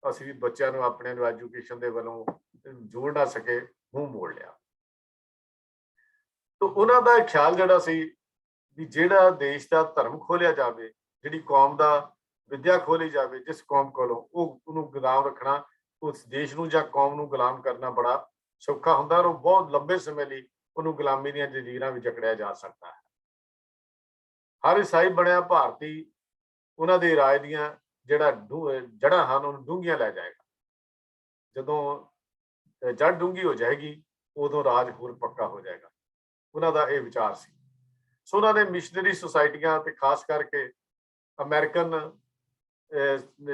ਅਸੀਂ ਵੀ ਬੱਚਿਆਂ ਨੂੰ ਆਪਣੇ ਨੂੰ ਐਜੂਕੇਸ਼ਨ ਦੇ ਵੱਲੋਂ ਜੋੜ ਨਾ ਸਕੇ, ਮੂੰਹ ਮੋੜ ਲਿਆ। ਤਾਂ ਉਹਨਾਂ ਦਾ ਖਿਆਲ ਜਿਹੜਾ ਸੀ ਵੀ ਜਿਹੜਾ ਦੇਸ਼ ਦਾ ਧਰਮ ਖੋਲਿਆ ਜਾਵੇ, ਜਿਹੜੀ ਕੌਮ ਦਾ ਵਿਦਿਆ ਖੋਲੀ ਜਾਵੇ, ਜਿਸ ਕੌਮ ਕੋਲੋਂ ਉਹਨੂੰ ਗੁਲਾਮ ਰੱਖਣਾ, ਉਸ ਦੇਸ਼ ਨੂੰ ਜਾਂ ਕੌਮ ਨੂੰ ਗੁਲਾਮ ਕਰਨਾ ਬੜਾ ਸੌਖਾ ਹੁੰਦਾ ਔਰ ਉਹ ਬਹੁਤ ਲੰਬੇ ਸਮੇਂ ਲਈ ਉਹਨੂੰ ਗੁਲਾਮੀ ਦੀਆਂ ਜੰਜੀਰਾਂ ਵਿੱਚ ਜਕੜਿਆ ਜਾ ਸਕਦਾ ਹੈ। ਹਰ ਈਸਾਈ ਬਣਿਆ ਭਾਰਤੀ ਉਹਨਾਂ ਦੇ ਰਾਜ ਦੀਆਂ ਜਿਹੜਾ ਜੜ੍ਹਾਂ ਹਨ ਉਹਨੂੰ ਡੂੰਘੀਆਂ ਲੈ ਜਾਏਗਾ। ਜਦੋਂ ਜੜ ਡੂੰਘੀ ਹੋ ਜਾਏਗੀ ਉਦੋਂ ਰਾਜ ਹੋਰ ਪੱਕਾ ਹੋ ਜਾਏਗਾ। ਉਹਨਾਂ ਦਾ ਇਹ ਵਿਚਾਰ ਸੀ। ਸੋ ਉਹਨਾਂ ਨੇ ਮਿਸ਼ਨਰੀ ਸੁਸਾਇਟੀਆਂ ਤੇ ਖਾਸ ਕਰਕੇ ਅਮਰੀਕਨ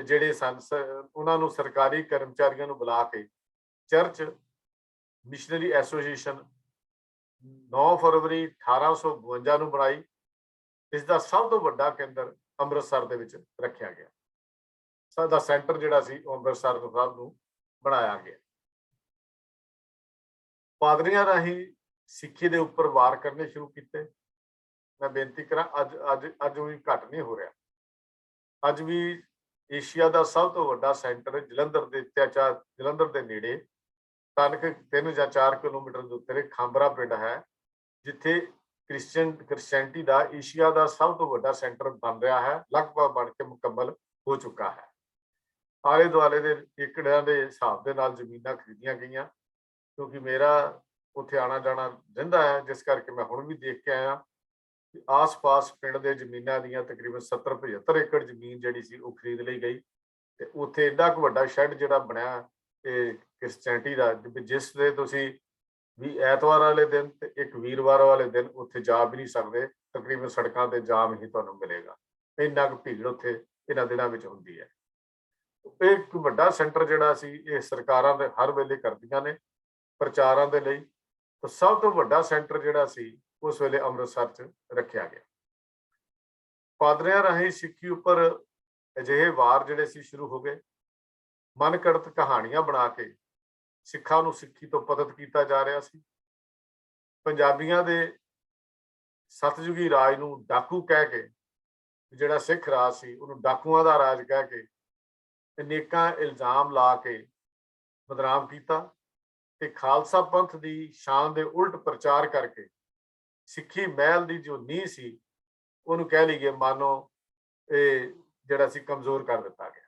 ਜਿਹੜੇ ਸਨ ਉਹਨਾਂ ਨੂੰ ਸਰਕਾਰੀ ਕਰਮਚਾਰੀਆਂ ਨੂੰ ਬੁਲਾ ਕੇ ਚਰਚ ਮਿਸ਼ਨਰੀ ਐਸੋਸੀਏਸ਼ਨ 9 ਫਰਵਰੀ 1852 ਨੂੰ ਬਣਾਈ। ਇਸ ਦਾ ਸਭ ਤੋਂ ਵੱਡਾ ਕੇਂਦਰ ਅੰਮ੍ਰਿਤਸਰ ਦੇ ਵਿੱਚ ਰੱਖਿਆ ਗਿਆ। ਸਾਡਾ ਸੈਂਟਰ ਜਿਹੜਾ ਸੀ ਉਹ ਅੰਮ੍ਰਿਤਸਰ ਸਾਹਿਬ ਨੂੰ ਬਣਾਇਆ ਗਿਆ। ਪਾਦਰੀਆਂ ਰਾਹੀਂ ਸਿੱਖੀ ਦੇ ਉੱਪਰ ਵਾਰ ਕਰਨੇ ਸ਼ੁਰੂ ਕੀਤੇ। ਮੈਂ ਬੇਨਤੀ ਕਰਾਂ ਅੱਜ ਵੀ ਘੱਟ ਨਹੀਂ ਹੋ ਰਿਹਾ। ਅੱਜ ਵੀ ਏਸ਼ੀਆ ਦਾ ਸਭ ਤੋਂ ਵੱਡਾ ਸੈਂਟਰ ਜਲੰਧਰ ਦੇ ਨੇੜੇ ਤਨਕ 3 ਜਾਂ 4 ਕਿਲੋਮੀਟਰ ਦੇ ਉੱਤੇ ਖਾਂਬਰਾ ਪਿੰਡ ਹੈ, ਜਿੱਥੇ ਕ੍ਰਿਸਚੈਨਿਟੀ ਦਾ ਏਸ਼ੀਆ ਦਾ ਸਭ ਤੋਂ ਵੱਡਾ ਸੈਂਟਰ ਬਣ ਰਿਹਾ ਹੈ, ਲਗਭਗ ਬਣ ਕੇ ਮੁਕੰਮਲ ਹੋ ਚੁੱਕਾ ਹੈ। ਆਲੇ ਦੁਆਲੇ ਦੇ ਏਕੜਾਂ ਦੇ ਹਿਸਾਬ ਦੇ ਨਾਲ ਜ਼ਮੀਨਾਂ ਖਰੀਦੀਆਂ ਗਈਆਂ, ਕਿਉਂਕਿ ਮੇਰਾ ਉੱਥੇ ਆਣਾ ਜਾਣਾ ਰਹਿੰਦਾ ਹੈ, ਜਿਸ ਕਰਕੇ ਮੈਂ ਹੁਣ ਵੀ ਦੇਖ ਕੇ ਆਇਆ ਕਿ ਆਸ-ਪਾਸ ਪਿੰਡ ਦੇ ਜ਼ਮੀਨਾਂ ਦੀਆਂ ਤਕਰੀਬਨ 70-75 ਏਕੜ ਜ਼ਮੀਨ ਜਿਹੜੀ ਸੀ ਉਹ ਖਰੀਦ ਲਈ ਗਈ ਤੇ ਉੱਥੇ ਏਡਾ ਕੁ ਵੱਡਾ ਸ਼ੈੱਡ ਜਿਹੜਾ ਬਣਿਆ ਇਹ ਕ੍ਰਿਸਚੈਨਿਟੀ ਦਾ, ਜਿਸ ਦੇ ਤੁਸੀਂ ਵੀ ਐਤਵਾਰ ਵਾਲੇ ਦਿਨ ਤੇ ਇੱਕ ਵੀਰਵਾਰ ਵਾਲੇ ਦਿਨ ਉੱਥੇ ਜਾ ਵੀ ਨਹੀਂ ਸਕਦੇ। ਤਕਰੀਬਨ ਸੜਕਾਂ ਤੇ ਜਾਮ ਹੀ ਤੁਹਾਨੂੰ ਮਿਲੇਗਾ, ਇੰਨਾ ਕੁ ਭੀੜ ਉੱਥੇ ਇਹਨਾਂ ਦਿਨਾਂ ਵਿੱਚ ਹੁੰਦੀ ਹੈ। ਇਹ ਇੱਕ ਵੱਡਾ ਸੈਂਟਰ ਜਿਹੜਾ ਸੀ, ਇਹ ਸਰਕਾਰਾਂ ਦੇ ਹਰ ਵੇਲੇ ਕਰਦੀਆਂ ਨੇ ਪ੍ਰਚਾਰਾਂ ਦੇ ਲਈ। ਤਾਂ ਸਭ ਤੋਂ ਵੱਡਾ ਸੈਂਟਰ ਜਿਹੜਾ ਸੀ ਉਸ ਵੇਲੇ ਅੰਮ੍ਰਿਤਸਰ 'ਚ ਰੱਖਿਆ ਗਿਆ। ਪਾਦਰੀਆਂ ਰਾਹੀਂ ਸਿੱਖੀ ਉੱਪਰ ਅਜਿਹੇ ਵਾਰ ਜਿਹੜੇ ਸੀ ਸ਼ੁਰੂ ਹੋ ਗਏ। ਮਨ ਘੜਤ ਕਹਾਣੀਆਂ ਬਣਾ ਕੇ ਸਿੱਖਾਂ ਨੂੰ ਸਿੱਖੀ ਤੋਂ ਪਤਿਤ ਕੀਤਾ ਜਾ ਰਿਹਾ ਸੀ। ਪੰਜਾਬੀਆਂ ਦੇ ਸਤਜੁਗੀ ਰਾਜ ਨੂੰ ਡਾਕੂ ਕਹਿ ਕੇ, ਜਿਹੜਾ ਸਿੱਖ ਰਾਜ ਸੀ ਉਹਨੂੰ ਡਾਕੂਆਂ ਦਾ ਰਾਜ ਕਹਿ ਕੇ ਅਨੇਕਾਂ ਇਲਜ਼ਾਮ ਲਾ ਕੇ ਬਦਨਾਮ ਕੀਤਾ ਤੇ ਖਾਲਸਾ ਪੰਥ ਦੀ ਸ਼ਾਨ ਦੇ ਉਲਟ ਪ੍ਰਚਾਰ ਕਰਕੇ ਸਿੱਖੀ ਮਹਿਲ ਦੀ ਜੋ ਨੀਂਹ ਸੀ ਉਹਨੂੰ ਕਹਿ ਲਈਏ ਮਾਨੋ ਇਹ ਜਿਹੜਾ ਸੀ ਕਮਜ਼ੋਰ ਕਰ ਦਿੱਤਾ ਗਿਆ।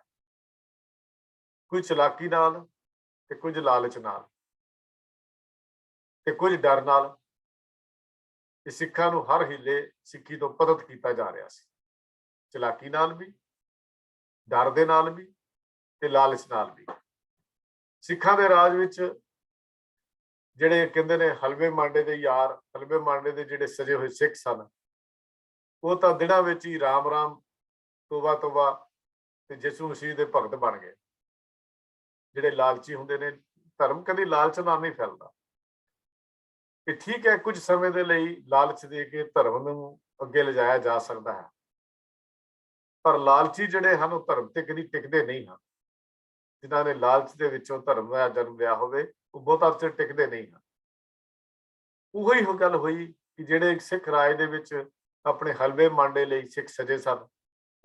ਕੁਝ ਚਲਾਕੀ ਨਾਲ ਤੇ ਕੁਝ ਲਾਲਚ ਨਾਲ ਤੇ ਕੁਝ ਡਰ ਨਾਲ ਇਹ ਸਿੱਖਾਂ ਨੂੰ ਹਰ ਹੀਲੇ ਸਿੱਖੀ ਤੋਂ ਪਤਿਤ ਕੀਤਾ ਜਾ ਰਿਹਾ ਸੀ। ਚਲਾਕੀ ਨਾਲ ਵੀ, ਡਰ ਦੇ ਨਾਲ ਵੀ ਤੇ ਲਾਲਚ ਨਾਲ ਵੀ। ਸਿੱਖਾਂ ਦੇ ਰਾਜ ਵਿੱਚ ਜਿਹੜੇ ਕਹਿੰਦੇ ਨੇ ਹਲਵੇ ਮਾਂਡੇ ਦੇ ਯਾਰ, ਹਲਵੇ ਮਾਂਡੇ ਦੇ ਜਿਹੜੇ ਸਜੇ ਹੋਏ ਸਿੱਖ ਸਨ, ਉਹ ਤਾਂ ਦਿਨਾਂ ਵਿੱਚ ਹੀ ਰਾਮ ਰਾਮ, ਤੋਬਾ ਤੋਬਾ ਤੇ ਯਿਸੂ ਮਸੀਹ ਦੇ ਭਗਤ ਬਣ ਗਏ। ਜਿਹੜੇ ਲਾਲਚੀ ਹੁੰਦੇ ਨੇ, ਧਰਮ ਕਦੀ ਲਾਲਚ ਨਾਲ ਨਹੀਂ ਫੈਲਦਾ। ਕਿ ਠੀਕ ਹੈ, ਕੁਝ ਸਮੇਂ ਦੇ ਲਈ ਲਾਲਚ ਦੇ ਕੇ ਧਰਮ ਨੂੰ ਅੱਗੇ ਲਿਜਾਇਆ ਜਾ ਸਕਦਾ ਹੈ, ਪਰ ਲਾਲਚੀ ਜਿਹੜੇ ਹਨ ਉਹ ਧਰਮ ਤੇ ਕਦੀ ਟਿਕਦੇ ਨਹੀਂ ਹਨ। ਜਿਨ੍ਹਾਂ ਨੇ ਲਾਲਚ ਦੇ ਵਿੱਚੋਂ ਧਰਮ ਦਾ ਜਨਮ ਲਿਆ ਹੋਵੇ ਉਹ ਬਹੁਤਾ ਚਿਰ ਟਿਕਦੇ ਨਹੀਂ ਹਨ। ਉਹੀ ਗੱਲ ਹੋਈ ਕਿ ਜਿਹੜੇ ਸਿੱਖ ਰਾਜ ਦੇ ਵਿੱਚ ਆਪਣੇ ਹਲਵੇ ਮਾਂਡੇ ਲਈ ਸਿੱਖ ਸਜੇ ਸਨ,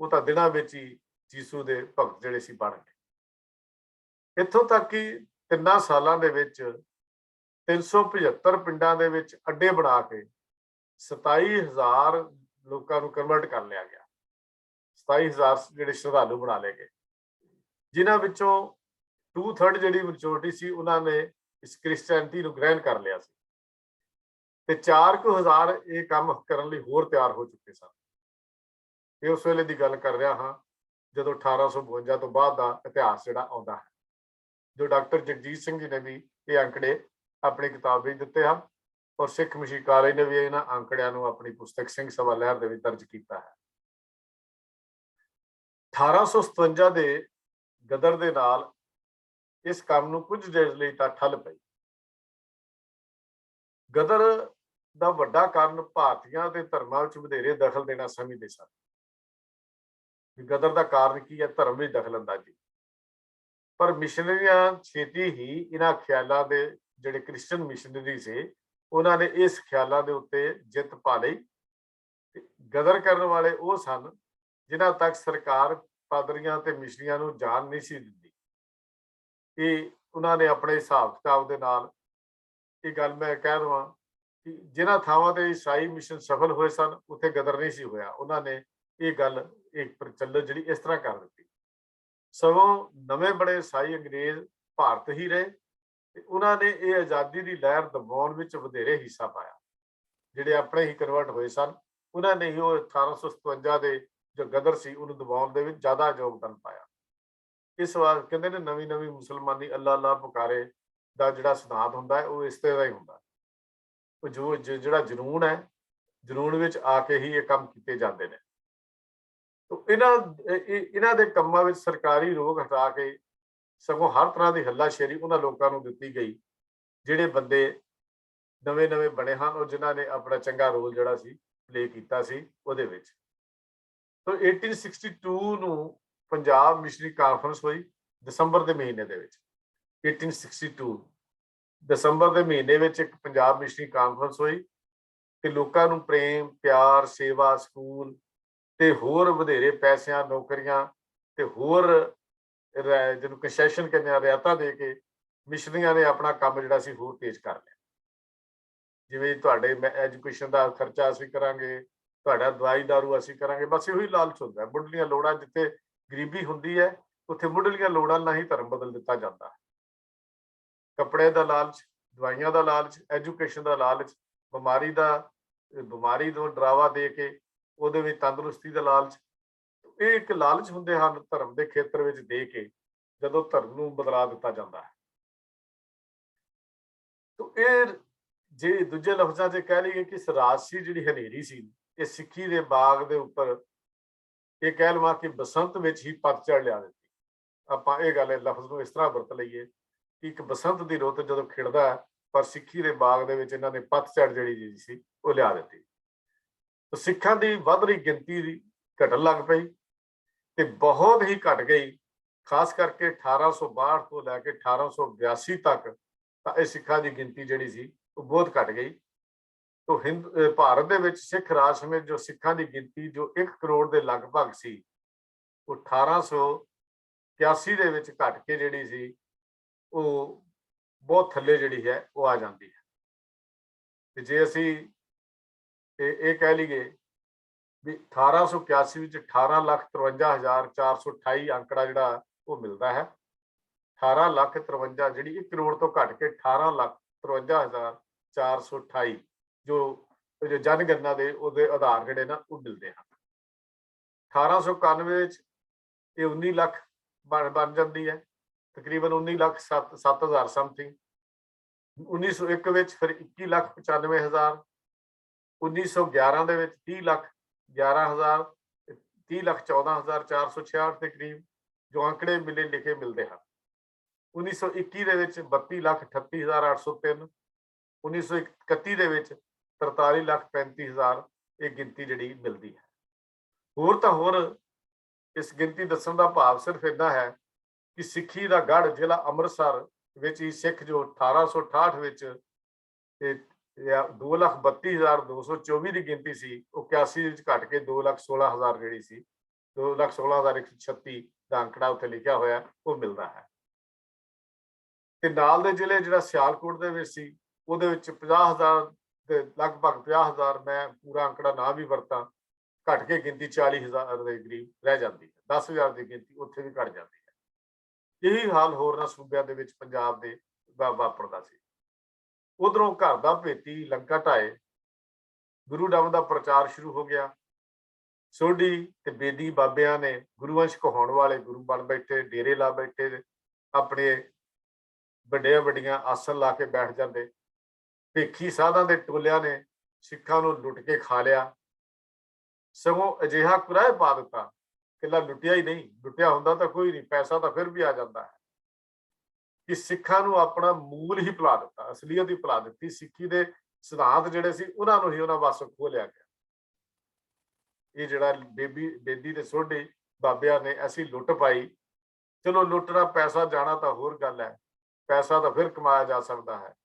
ਉਹ ਤਾਂ ਦਿਨਾਂ ਵਿੱਚ ਹੀ ਯਿਸੂ ਦੇ ਭਗਤ ਜਿਹੜੇ ਸੀ ਬਣ ਗਏ। ਇੱਥੋਂ ਤੱਕ ਕਿ 3 ਸਾਲਾਂ ਦੇ ਵਿੱਚ 375 ਪਿੰਡਾਂ ਦੇ ਵਿੱਚ ਅੱਡੇ ਬਣਾ ਕੇ 27,000 ਲੋਕਾਂ ਨੂੰ ਕਨਵਰਟ ਕਰ ਲਿਆ ਗਿਆ। 27,000 ਜਿਹੜੇ ਸ਼ਰਧਾਲੂ ਬਣਾ ਲਏ ਗਏ, ਜਿਨ੍ਹਾਂ ਵਿੱਚੋਂ 2/3 ਜਿਹੜੀ ਮੈਜੋਰਟੀ ਸੀ ਉਹਨਾਂ ਨੇ ਇਸ ਕ੍ਰਿਸਚੈਨਿਟੀ ਨੂੰ ਗ੍ਰਹਿਣ ਕਰ ਲਿਆ ਸੀ ਤੇ 4,000 ਇਹ ਕੰਮ ਕਰਨ ਲਈ ਹੋਰ ਤਿਆਰ ਹੋ ਚੁੱਕੇ ਸਨ। ਇਹ ਉਸ ਵੇਲੇ ਦੀ ਗੱਲ ਕਰ ਰਿਹਾ ਹਾਂ ਜਦੋਂ 1852 ਤੋਂ ਬਾਅਦ ਦਾ ਇਤਿਹਾਸ ਜਿਹੜਾ ਆਉਂਦਾ ਹੈ, ਜੋ ਡਾਕਟਰ ਜਗਜੀਤ ਸਿੰਘ ਜੀ ਨੇ ਵੀ ਇਹ ਅੰਕੜੇ ਆਪਣੀ ਕਿਤਾਬ ਵਿੱਚ ਦਿੱਤੇ ਹਨ ਔਰ ਸਿੱਖ ਮਿਸ਼ਨ ਕਾਲਜ ਨੇ ਵੀ ਇਹਨਾਂ ਅੰਕੜਿਆਂ ਨੂੰ ਆਪਣੀ ਪੁਸਤਕ ਸਿੰਘ ਸਭਾ ਲਹਿਰ ਦੇ ਵਿੱਚ ਦਰਜ ਕੀਤਾ ਹੈ। 1857 ਦੇ ਗਦਰ ਦੇ ਨਾਲ ਇਸ ਕੰਮ ਨੂੰ ਕੁਝ ਦੇਰ ਲਈ ਤਾਂ ਠੱਲ ਪਈ। ਗਦਰ ਦਾ ਵੱਡਾ ਕਾਰਨ ਭਾਰਤੀਆਂ ਦੇ ਧਰਮਾਂ ਵਿੱਚ ਵਧੇਰੇ ਦਖਲ ਦੇਣਾ ਸਮਝਦੇ ਸਨ। ਗਦਰ ਦਾ ਕਾਰਨ ਕੀ ਹੈ? ਧਰਮ ਵਿੱਚ ਦਖਲ ਅੰਦਾਜ਼ੀ। ਪਰ ਮਿਸ਼ਨਰੀਆਂ ਛੇਤੀ ਹੀ ਇਹਨਾਂ ਖਿਆਲਾਂ ਦੇ, ਜਿਹੜੇ ਕ੍ਰਿਸਚਨ ਮਿਸ਼ਨਰੀ ਸੀ, ਉਹਨਾਂ ਨੇ ਇਸ ਖਿਆਲਾਂ ਦੇ ਉੱਤੇ ਜਿੱਤ ਪਾ ਲਈ। ਗਦਰ ਕਰਨ ਵਾਲੇ ਉਹ ਸਨ ਜਿਨ੍ਹਾਂ ਤੱਕ ਸਰਕਾਰ ਪਾਦਰੀਆਂ ਤੇ ਮਿਸ਼ਨਰੀਆਂ ਨੂੰ ਜਾਣ ਨਹੀਂ ਸੀ ਦਿੰਦੀ। ਇਹ ਉਹਨਾਂ ਨੇ ਆਪਣੇ ਹਿਸਾਬ ਕਿਤਾਬ ਦੇ ਨਾਲ, ਇਹ ਗੱਲ ਮੈਂ ਕਹਿ ਦਵਾਂ ਕਿ ਜਿਨ੍ਹਾਂ ਥਾਵਾਂ ਤੇ ਈਸਾਈ ਮਿਸ਼ਨ ਸਫਲ ਹੋਏ ਸਨ ਉੱਥੇ ਗਦਰ ਨਹੀਂ ਸੀ ਹੋਇਆ। ਉਹਨਾਂ ਨੇ ਇਹ ਗੱਲ, ਇੱਕ ਪ੍ਰਚਲਿਤ ਜਿਹੜੀ ਇਸ ਤਰ੍ਹਾਂ ਕਰ ਦਿੱਤੀ। ਸਗੋਂ ਨਵੇਂ ਬੜੇ ਈਸਾਈ ਅੰਗਰੇਜ਼ ਭਾਰਤ ਹੀ ਰਹੇ ਤੇ ਉਹਨਾਂ ਨੇ ਇਹ ਆਜ਼ਾਦੀ ਦੀ ਲਹਿਰ ਦਬਾਉਣ ਵਿੱਚ ਵਧੇਰੇ ਹਿੱਸਾ ਪਾਇਆ। ਜਿਹੜੇ ਆਪਣੇ ਹੀ ਕਨਵਰਟ ਹੋਏ ਸਨ ਉਹਨਾਂ ਨੇ ਹੀ ਉਹ 1857 ਦੇ ਜੋ ਗਦਰ ਸੀ ਉਹਨੂੰ ਦਬਾਉਣ ਦੇ ਵਿੱਚ ਜ਼ਿਆਦਾ ਯੋਗਦਾਨ ਪਾਇਆ। ਇਸ ਵਾਰ ਕਹਿੰਦੇ ਨੇ ਨਵੀਂ ਮੁਸਲਮਾਨੀ ਅੱਲਾ ਅੱਲਾ ਪੁਕਾਰੇ ਦਾ ਜਿਹੜਾ ਸਿਧਾਂਤ ਹੁੰਦਾ ਹੈ ਉਹ ਇਸ ਤਰ੍ਹਾਂ ਹੀ ਹੁੰਦਾ। ਉਹ ਜੋ ਜਿਹੜਾ ਜਨੂਨ ਹੈ, ਜਨੂਨ ਵਿੱਚ ਆ ਕੇ ਹੀ ਇਹ ਕੰਮ ਕੀਤੇ ਜਾਂਦੇ ਨੇ। ਇਹਨਾਂ ਦੇ ਕੰਮਾਂ ਵਿੱਚ ਸਰਕਾਰੀ ਰੋਕ ਹਟਾ ਕੇ ਸਗੋਂ ਹਰ ਤਰ੍ਹਾਂ ਦੀ ਹੱਲਾਸ਼ੇਰੀ ਉਹਨਾਂ ਲੋਕਾਂ ਨੂੰ ਦਿੱਤੀ ਗਈ ਜਿਹੜੇ ਬੰਦੇ ਨਵੇਂ ਬਣੇ ਹਨ ਔਰ ਜਿਨ੍ਹਾਂ ਨੇ ਆਪਣਾ ਚੰਗਾ ਰੋਲ ਜਿਹੜਾ ਸੀ ਪਲੇ ਕੀਤਾ ਸੀ ਉਹਦੇ ਵਿੱਚ। ਤਾਂ 1862 ਨੂੰ ਪੰਜਾਬ ਮਿਸ਼ਨਰੀ ਕਾਨਫਰੰਸ ਹੋਈ ਦਸੰਬਰ ਦੇ ਮਹੀਨੇ ਦੇ ਵਿੱਚ। 1862 ਦਸੰਬਰ ਦੇ ਮਹੀਨੇ ਵਿੱਚ ਇੱਕ ਪੰਜਾਬ ਮਿਸ਼ਨਰੀ ਕਾਨਫਰੰਸ ਹੋਈ ਤੇ ਲੋਕਾਂ ਨੂੰ ਪ੍ਰੇਮ, ਪਿਆਰ, ਸੇਵਾ, ਸਕੂਲ ਤੇ ਹੋਰ ਵਧੇਰੇ ਪੈਸਿਆਂ, ਨੌਕਰੀਆਂ ਤੇ ਹੋਰ ਜਿਹਨੂੰ ਕੰਸੈਸ਼ਨ ਕਹਿੰਦੇ ਆ, ਰਿਆਇਤਾਂ ਦੇ ਕੇ ਮਿਸ਼ਨਰੀਆਂ ਨੇ ਆਪਣਾ ਕੰਮ ਜਿਹੜਾ ਸੀ ਹੋਰ ਤੇਜ਼ ਕਰ ਲਿਆ। ਜਿਵੇਂ ਤੁਹਾਡੇ ਐਜੂਕੇਸ਼ਨ ਦਾ ਖਰਚਾ ਅਸੀਂ ਕਰਾਂਗੇ, ਤੁਹਾਡਾ ਦਵਾਈ ਦਾਰੂ ਅਸੀਂ ਕਰਾਂਗੇ, ਬਸ ਇਹੀ ਲਾਲਚ ਹੁੰਦਾ। ਮੁੱਢਲੀਆਂ ਲੋੜਾਂ, ਜਿੱਥੇ ਗਰੀਬੀ ਹੁੰਦੀ ਹੈ ਉੱਥੇ ਮੁੱਢਲੀਆਂ ਲੋੜਾਂ ਨਾਲ ਹੀ ਧਰਮ ਬਦਲ ਦਿੱਤਾ ਜਾਂਦਾ ਹੈ। ਕੱਪੜੇ ਦਾ ਲਾਲਚ, ਦਵਾਈਆਂ ਦਾ ਲਾਲਚ, ਐਜੂਕੇਸ਼ਨ ਦਾ ਲਾਲਚ, ਬਿਮਾਰੀ ਤੋਂ ਡਰਾਵਾ ਦੇ ਕੇ ਉਹਦੇ ਵਿੱਚ ਤੰਦਰੁਸਤੀ ਦਾ ਲਾਲਚ, ਇਹ ਇੱਕ ਲਾਲਚ ਹੁੰਦੇ ਹਨ ਧਰਮ ਦੇ ਖੇਤਰ ਵਿੱਚ ਦੇ ਕੇ ਜਦੋਂ ਧਰਮ ਨੂੰ ਬਦਲਾ ਦਿੱਤਾ ਜਾਂਦਾ ਹੈ। ਇਹ ਜੇ ਦੂਜੇ ਲਫ਼ਜ਼ਾਂ 'ਚ ਕਹਿ ਲਈਏ ਕਿ ਰਾਜਸੀ ਜਿਹੜੀ ਹਨੇਰੀ ਸੀ, ਇਹ ਸਿੱਖੀ ਦੇ ਬਾਗ ਦੇ ਉੱਪਰ ਇਹ ਕਹਿ ਲਵਾਂ ਕਿ ਬਸੰਤ ਵਿੱਚ ਹੀ ਪਤਝੜ ਲਿਆ ਦਿੱਤੀ। ਆਪਾਂ ਇਹ ਗੱਲ ਲਫ਼ਜ਼ ਨੂੰ ਇਸ ਤਰ੍ਹਾਂ ਵਰਤ ਲਈਏ ਕਿ ਇੱਕ ਬਸੰਤ ਦੀ ਰੁੱਤ ਜਦੋਂ ਖਿੜਦਾ ਹੈ, ਪਰ ਸਿੱਖੀ ਦੇ ਬਾਗ ਦੇ ਵਿੱਚ ਇਹਨਾਂ ਨੇ ਪਤਝੜ ਜਿਹੜੀ ਸੀ ਉਹ ਲਿਆ ਦਿੱਤੀ। ਤਾਂ ਸਿੱਖਾਂ ਦੀ ਵੱਧ ਰਹੀ ਗਿਣਤੀ ਘਟਣ ਲੱਗ ਪਈ ਤੇ ਬਹੁਤ ਹੀ ਘਟ ਗਈ, ਖਾਸ ਕਰਕੇ 1862 ਤੋਂ ਲੈ ਕੇ 1882 ਤੱਕ ਤਾਂ ਇਹ ਸਿੱਖਾਂ ਦੀ ਗਿਣਤੀ ਜਿਹੜੀ ਸੀ ਉਹ ਬਹੁਤ ਘਟ ਗਈ। ਤੋਂ ਭਾਰਤ ਦੇ ਵਿੱਚ ਸਿੱਖ ਰਾਜ ਸਮੇਤ ਜੋ ਸਿੱਖਾਂ ਦੀ ਗਿਣਤੀ ਜੋ 1 ਕਰੋੜ ਦੇ ਲਗਭਗ ਸੀ, ਉਹ 1881 ਦੇ ਵਿੱਚ ਘਟ ਕੇ ਜਿਹੜੀ ਸੀ ਉਹ ਬਹੁਤ ਥੱਲੇ ਜਿਹੜੀ ਹੈ ਉਹ ਆ ਜਾਂਦੀ ਹੈ। ਤੇ ਜੇ ਅਸੀਂ ਇਹ ਕਹਿ ਲਈਏ ਵੀ 1881 ਵਿੱਚ 18,53,428 ਅੰਕੜਾ ਜਿਹੜਾ ਉਹ ਮਿਲਦਾ ਹੈ। 18,53,000 ਜਿਹੜੀ 1 ਕਰੋੜ ਤੋਂ ਘਟ ਕੇ 18,53,428 ਜੋ ਜਨਗਣਨਾ ਦੇ ਉਹਦੇ ਆਧਾਰ ਜਿਹੜੇ ਨਾ ਉਹ ਮਿਲਦੇ ਹਨ। 1891 ਵਿੱਚ ਇਹ 19 ਲੱਖ ਬਣ ਜਾਂਦੀ ਹੈ, ਤਕਰੀਬਨ 19,07,000 ਸਮਥਿੰਗ। 1901 ਵਿੱਚ ਫਿਰ 21,95,000, 1911 ਦੇ ਵਿੱਚ 30,11,000, 30,14,466 ਦੇ ਕਰੀਬ ਜੋ ਅੰਕੜੇ ਲਿਖੇ ਮਿਲਦੇ ਹਨ। 1921 ਦੇ ਵਿੱਚ 32,38,803, 1931 ਦੇ ਵਿੱਚ 43,35,000 ਇਹ ਗਿਣਤੀ ਜਿਹੜੀ ਮਿਲਦੀ ਹੈ। ਹੋਰ ਤਾਂ ਹੋਰ ਇਸ ਗਿਣਤੀ ਦੱਸਣ ਦਾ ਭਾਵ ਸਿਰਫ ਇੰਨਾ ਹੈ ਕਿ ਸਿੱਖੀ ਦਾ ਗੜ੍ਹ ਜ਼ਿਲ੍ਹਾ ਅੰਮ੍ਰਿਤਸਰ ਵਿੱਚ ਹੀ ਸਿੱਖ ਜੋ 1868 ਵਿੱਚ 2,32,224 ਦੀ ਗਿਣਤੀ ਸੀ, ਉਹ 81 ਵਿੱਚ ਘਟ ਕੇ 2,16,000 ਜਿਹੜੀ ਸੀ 2,16,136 ਦਾ ਅੰਕੜਾ ਉੱਥੇ ਲਿਖਿਆ ਹੋਇਆ ਉਹ ਮਿਲਦਾ ਹੈ। ਤੇ ਨਾਲ ਦੇ ਜ਼ਿਲ੍ਹੇ ਜਿਹੜਾ ਸਿਆਲਕੋਟ ਦੇ ਵਿੱਚ ਸੀ, ਉਹਦੇ ਵਿੱਚ 50,000 ਦੇ ਲਗਭਗ 50,000, ਮੈਂ ਪੂਰਾ ਅੰਕੜਾ ਨਾ ਵੀ ਵਰਤਾਂ, ਘਟ ਕੇ ਗਿਣਤੀ 40,000 ਦੇ ਕਰੀਬ ਰਹਿ ਜਾਂਦੀ ਹੈ। 10,000 ਦੀ ਗਿਣਤੀ ਉੱਥੇ ਵੀ ਘਟ ਜਾਂਦੀ ਹੈ। ਇਹੀ ਹਾਲ ਹੋਰਨਾਂ ਸੂਬਿਆਂ ਦੇ ਵਿੱਚ ਪੰਜਾਬ ਦੇ ਵਾਪਰਦਾ ਸੀ। ਉਧਰੋਂ ਘਰ ਦਾ ਭੇਤੀ ਲੰਕਾ ਢਾਏ, ਗੁਰੂ ਨਾਮ ਦਾ ਪ੍ਰਚਾਰ ਸ਼ੁਰੂ ਹੋ ਗਿਆ। ਸੋਢੀ ਤੇ ਬੇਦੀ ਬਾਬਿਆਂ ਨੇ ਗੁਰੂਵੰਸ਼ ਕਹਾਉਣ ਵਾਲੇ ਗੁਰੂ ਬਣ ਬੈਠੇ, ਡੇਰੇ ਲਾ ਬੈਠੇ, ਆਪਣੇ ਵੱਡੀਆਂ ਆਸਣ ਲਾ ਕੇ ਬੈਠ ਜਾਂਦੇ। ਭੇਖੀ ਸਾਧਾਂ ਦੇ ਟੋਲਿਆਂ ਨੇ ਸਿੱਖਾਂ ਨੂੰ ਲੁੱਟ ਕੇ ਖਾ ਲਿਆ, ਸਗੋਂ ਅਜਿਹਾ ਕੁਰਾਹ ਪਾ ਦਿੱਤਾ, ਇਕੱਲਾ ਲੁੱਟਿਆ ਹੀ ਨਹੀਂ, ਲੁੱਟਿਆ ਹੁੰਦਾ ਤਾਂ ਕੋਈ ਨਹੀਂ, ਪੈਸਾ ਤਾਂ ਫਿਰ ਵੀ ਆ ਜਾਂਦਾ ਹੈ, ਕਿ ਸਿੱਖਾਂ ਨੂੰ ਆਪਣਾ ਮੂਲ ਹੀ ਭੁਲਾ ਦਿੱਤਾ, ਅਸਲੀਅਤ ਹੀ ਭੁਲਾ ਦਿੱਤੀ। ਸਿੱਖੀ ਦੇ ਸਿਧਾਂਤ ਜਿਹੜੇ ਸੀ ਉਹਨਾਂ ਨੂੰ ਹੀ ਉਹਨਾਂ ਵੱਸੋਂ ਖੋਹ ਲਿਆ ਗਿਆ। ਇਹ ਜਿਹੜਾ ਬੇਦੀ ਤੇ ਸੋਢੀ ਬਾਬਿਆਂ ਨੇ ਐਸੀ ਲੁੱਟ ਪਾਈ। ਚਲੋ ਲੁੱਟਣਾ, ਪੈਸਾ ਜਾਣਾ ਤਾਂ ਹੋਰ ਗੱਲ ਹੈ, ਪੈਸਾ ਤਾਂ ਫਿਰ ਕਮਾਇਆ ਜਾ ਸਕਦਾ ਹੈ,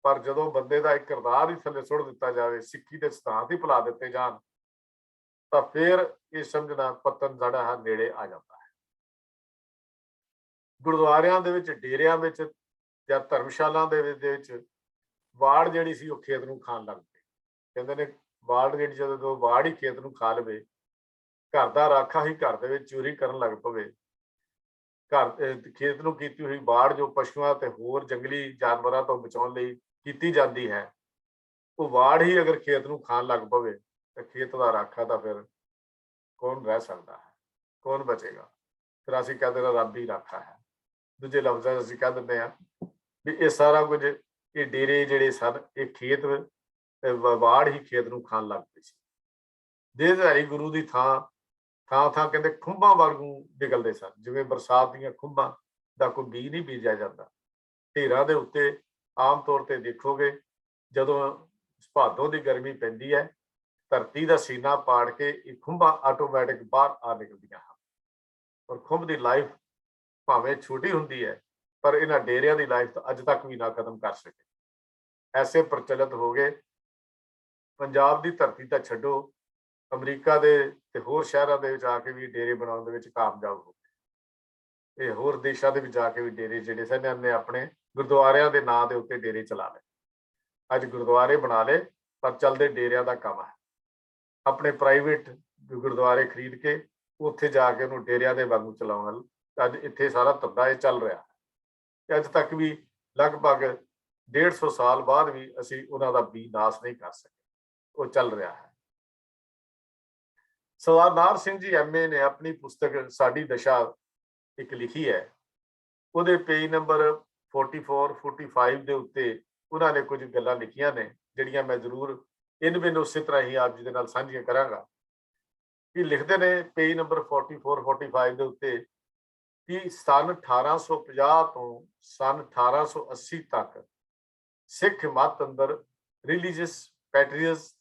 ਪਰ ਜਦੋਂ ਬੰਦੇ ਦਾ ਇੱਕ ਕਿਰਦਾਰ ਹੀ ਥੱਲੇ ਸੁੱਟ ਦਿੱਤਾ ਜਾਵੇ, ਸਿੱਖੀ ਦੇ ਸਿਧਾਂਤ ਹੀ ਭੁਲਾ ਦਿੱਤੇ ਜਾਣ, ਤਾਂ ਫਿਰ ਇਹ ਸਮਝਣਾ ਪਤਨ ਜਿਹੜਾ ਹੈ ਨੇੜੇ ਆ ਜਾਂਦਾ ਹੈ। ਗੁਰਦੁਆਰਿਆਂ ਦੇ ਵਿੱਚ, ਡੇਰਿਆਂ ਵਿੱਚ ਜਾਂ ਧਰਮਸ਼ਾਲਾ ਦੇ ਵਿੱਚ ਵਾੜ ਜਿਹੜੀ ਸੀ ਉਹ ਖੇਤ ਨੂੰ ਖਾਣ ਲੱਗ ਪਈ। ਕਹਿੰਦੇ ਨੇ ਵਾੜ ਜਿਹੜੀ ਜਦੋਂ ਵਾੜ ਹੀ ਖੇਤ ਨੂੰ ਖਾ ਲਵੇ, ਘਰ ਦਾ ਰਾਖਾ ਹੀ ਘਰ ਦੇ ਵਿੱਚ ਚੋਰੀ ਕਰਨ ਲੱਗ ਪਵੇ, ਖੇਤ ਨੂੰ ਕੀਤੀ ਹੋਈ ਵਾੜ ਜੋ ਪਸ਼ੂਆਂ ਤੇ ਹੋਰ ਜੰਗਲੀ ਜਾਨਵਰਾਂ ਤੋਂ ਬਚਾਉਣ ਲਈ ਕੀਤੀ ਜਾਂਦੀ ਹੈ, ਉਹ ਵਾੜ ਹੀ ਅਗਰ ਖੇਤ ਨੂੰ ਖਾਣ ਲੱਗ ਪਵੇ ਤਾਂ ਖੇਤ ਦਾ ਰਾਖਾ ਤਾਂ ਫਿਰ ਕੌਣ ਰਹਿ ਸਕਦਾ ਹੈ, ਕੌਣ ਬਚੇਗਾ? ਫਿਰ ਅਸੀਂ ਕਹਿੰਦੇ ਹਾਂ ਰੱਬ ਹੀ ਰਾਖਾ ਹੈ। ਦੂਜੇ ਲਫ਼ਜ਼ਾਂ ਅਸੀਂ ਕਹਿ ਦਿੰਦੇ ਹਾਂ ਵੀ ਇਹ ਸਾਰਾ ਕੁਝ, ਇਹ ਡੇਰੇ ਜਿਹੜੇ ਸਨ, ਇਹ ਖੇਤ ਵਾੜ ਹੀ ਖੇਤ ਨੂੰ ਖਾਣ ਲੱਗ ਪਈ ਸੀ। ਦੇਹਧਾਰੀ ਗੁਰੂ ਦੀ ਥਾਂ ਕਹਿੰਦੇ ਖੁੰਭਾਂ ਵਾਂਗੂ ਨਿਕਲਦੇ ਸਨ, ਜਿਵੇਂ ਬਰਸਾਤ ਦੀਆਂ ਖੁੰਭਾਂ ਦਾ ਕੋਈ ਬੀਜ ਨਹੀਂ ਬੀਜਿਆ ਜਾਂਦਾ। ਢੇਰਾਂ ਦੇ ਉੱਤੇ ਆਮ ਤੌਰ ਤੇ ਦੇਖੋਗੇ, ਜਦੋਂ ਭਾਦੋਂ ਦੀ ਗਰਮੀ ਪੈਂਦੀ ਹੈ, ਧਰਤੀ ਦਾ ਸੀਨਾ ਪਾੜ ਕੇ ਇਹ ਖੁੰਭਾਂ ਆਟੋਮੈਟਿਕ ਬਾਹਰ ਆ ਨਿਕਲਦੀਆਂ ਹਨ। ਔਰ ਖੁੰਭ ਦੀ ਲਾਈਫ ਭਾਵੇਂ ਛੋਟੀ ਹੁੰਦੀ ਹੈ, ਪਰ ਇਹਨਾਂ ਡੇਰਿਆਂ ਦੀ ਲਾਈਫ ਤਾਂ ਅੱਜ ਤੱਕ ਵੀ ਨਾ ਖਤਮ ਕਰ ਸਕੇ। ਐਸੇ ਪ੍ਰਚਲਿਤ ਹੋ ਗਏ। ਪੰਜਾਬ ਦੀ ਧਰਤੀ ਤਾਂ ਛੱਡੋ, ਅਮਰੀਕਾ ਦੇ ਤੇ ਹੋਰ ਸ਼ਹਿਰਾਂ ਦੇ ਵਿੱਚ ਆ ਕੇ ਵੀ ਡੇਰੇ ਬਣਾਉਣ ਦੇ ਵਿੱਚ ਕਾਮਯਾਬ ਹੋ ਗਏ। ਇਹ ਹੋਰ ਦੇਸ਼ਾਂ ਦੇ ਵਿੱਚ ਜਾ ਕੇ ਵੀ ਡੇਰੇ ਜਿਹੜੇ ਸਨ, ਇਹਨੇ ਆਪਣੇ ਗੁਰਦੁਆਰਿਆਂ ਦੇ ਨਾਂ ਦੇ ਉੱਤੇ ਡੇਰੇ ਚਲਾ ਲਏ। ਅੱਜ ਗੁਰਦੁਆਰੇ ਬਣਾ ਲਏ, ਪਰ ਚੱਲਦੇ ਡੇਰਿਆਂ ਦਾ ਕੰਮ ਹੈ। ਆਪਣੇ ਪ੍ਰਾਈਵੇਟ ਗੁਰਦੁਆਰੇ ਖਰੀਦ ਕੇ ਉੱਥੇ ਜਾ ਕੇ ਉਹਨੂੰ ਡੇਰਿਆਂ ਦੇ ਵਾਂਗੂ ਚਲਾਉਣ। ਅੱਜ ਇੱਥੇ ਸਾਰਾ ਧੰਦਾ ਇਹ ਚੱਲ ਰਿਹਾ ਹੈ। ਅੱਜ ਤੱਕ ਵੀ ਲਗਭਗ 150 ਸਾਲ ਬਾਅਦ ਵੀ ਅਸੀਂ ਉਹਨਾਂ ਦਾ ਨਾਸ ਨਹੀਂ ਕਰ ਸਕੇ, ਉਹ ਚੱਲ ਰਿਹਾ ਹੈ। ਸਰਦਾਰ ਨਾਹਰ ਸਿੰਘ ਜੀ MA ਨੇ ਆਪਣੀ ਪੁਸਤਕ ਸਾਡੀ ਦਸ਼ਾ ਇੱਕ ਲਿਖੀ ਹੈ। ਉਹਦੇ ਪੇਜ ਨੰਬਰ 44-45 ਦੇ ਉੱਤੇ ਉਹਨਾਂ ਨੇ ਕੁਝ ਗੱਲਾਂ ਲਿਖੀਆਂ ਨੇ ਜਿਹੜੀਆਂ ਮੈਂ ਜ਼ਰੂਰ ਇਨ ਬਿਨ ਉਸੇ ਤਰ੍ਹਾਂ ਹੀ ਆਪ ਜੀ ਦੇ ਨਾਲ ਸਾਂਝੀਆਂ ਕਰਾਂਗਾ। ਕਿ ਲਿਖਦੇ ਨੇ ਪੇਜ ਨੰਬਰ 44 45 ਦੇ ਉੱਤੇ ਕਿ ਸਨ 1850 ਤੋਂ ਸਨ 1880 ਤੱਕ ਸਿੱਖ ਮੱਤ ਅੰਦਰ ਰਿਲੀਜੀਅਸ ਪੈਟਰੀਅਸ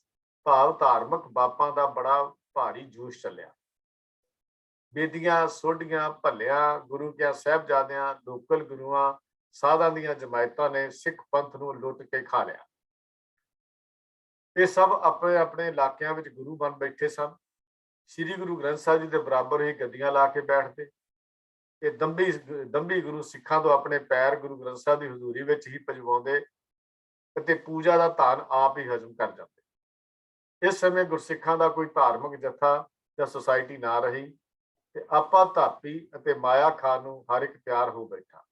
ਭਾਵ ਧਾਰਮਿਕ ਬਾਪਾਂ ਦਾ ਬੜਾ ਭਾਰੀ ਜੋਸ਼ ਚੱਲਿਆ। ਬੇਦੀਆਂ ਸੋਢੀਆਂ ਭੱਲਿਆਂ ਗੁਰੂ ਕਿਆਂ ਸਾਹਿਬਜ਼ਾਦਿਆਂ ਲੋਕਲ ਗੁਰੂਆਂ ਸਾਧਾਂ ਦੀਆਂ ਜਮਾਇਤਾਂ ਨੇ ਸਿੱਖ ਪੰਥ ਨੂੰ ਲੁੱਟ ਕੇ ਖਾ ਲਿਆ। ਇਹ ਸਭ ਆਪਣੇ ਆਪਣੇ ਇਲਾਕਿਆਂ ਵਿੱਚ ਗੁਰੂ ਬਣ ਬੈਠੇ ਸਨ। ਸ੍ਰੀ ਗੁਰੂ ਗ੍ਰੰਥ ਸਾਹਿਬ ਜੀ ਦੇ ਬਰਾਬਰ ਹੀ ਗੱਦੀਆਂ ਲਾ ਕੇ ਬੈਠਦੇ। ਇਹ ਦੰਭੀ ਗੁਰੂ ਸਿੱਖਾਂ ਤੋਂ ਆਪਣੇ ਪੈਰ ਗੁਰੂ ਗ੍ਰੰਥ ਸਾਹਿਬ ਦੀ ਹਜ਼ੂਰੀ ਵਿੱਚ ਹੀ ਪਜਵਾਉਂਦੇ ਅਤੇ ਪੂਜਾ ਦਾ ਧਾਨ ਆਪ ਹੀ ਹਜ਼ਮ ਕਰ ਜਾਂਦੇ। ਇਸ ਸਮੇਂ ਗੁਰਸਿੱਖਾਂ ਦਾ ਕੋਈ ਧਾਰਮਿਕ ਜੱਥਾ ਜਾਂ ਸੁਸਾਇਟੀ ਨਾ ਰਹੀ ਤੇ ਆਪਾ ਧਾਪੀ ਅਤੇ ਮਾਇਆ ਖਾਨ ਨੂੰ ਹਰ ਇੱਕ ਪਿਆਰ ਹੋ ਬੈਠਾ।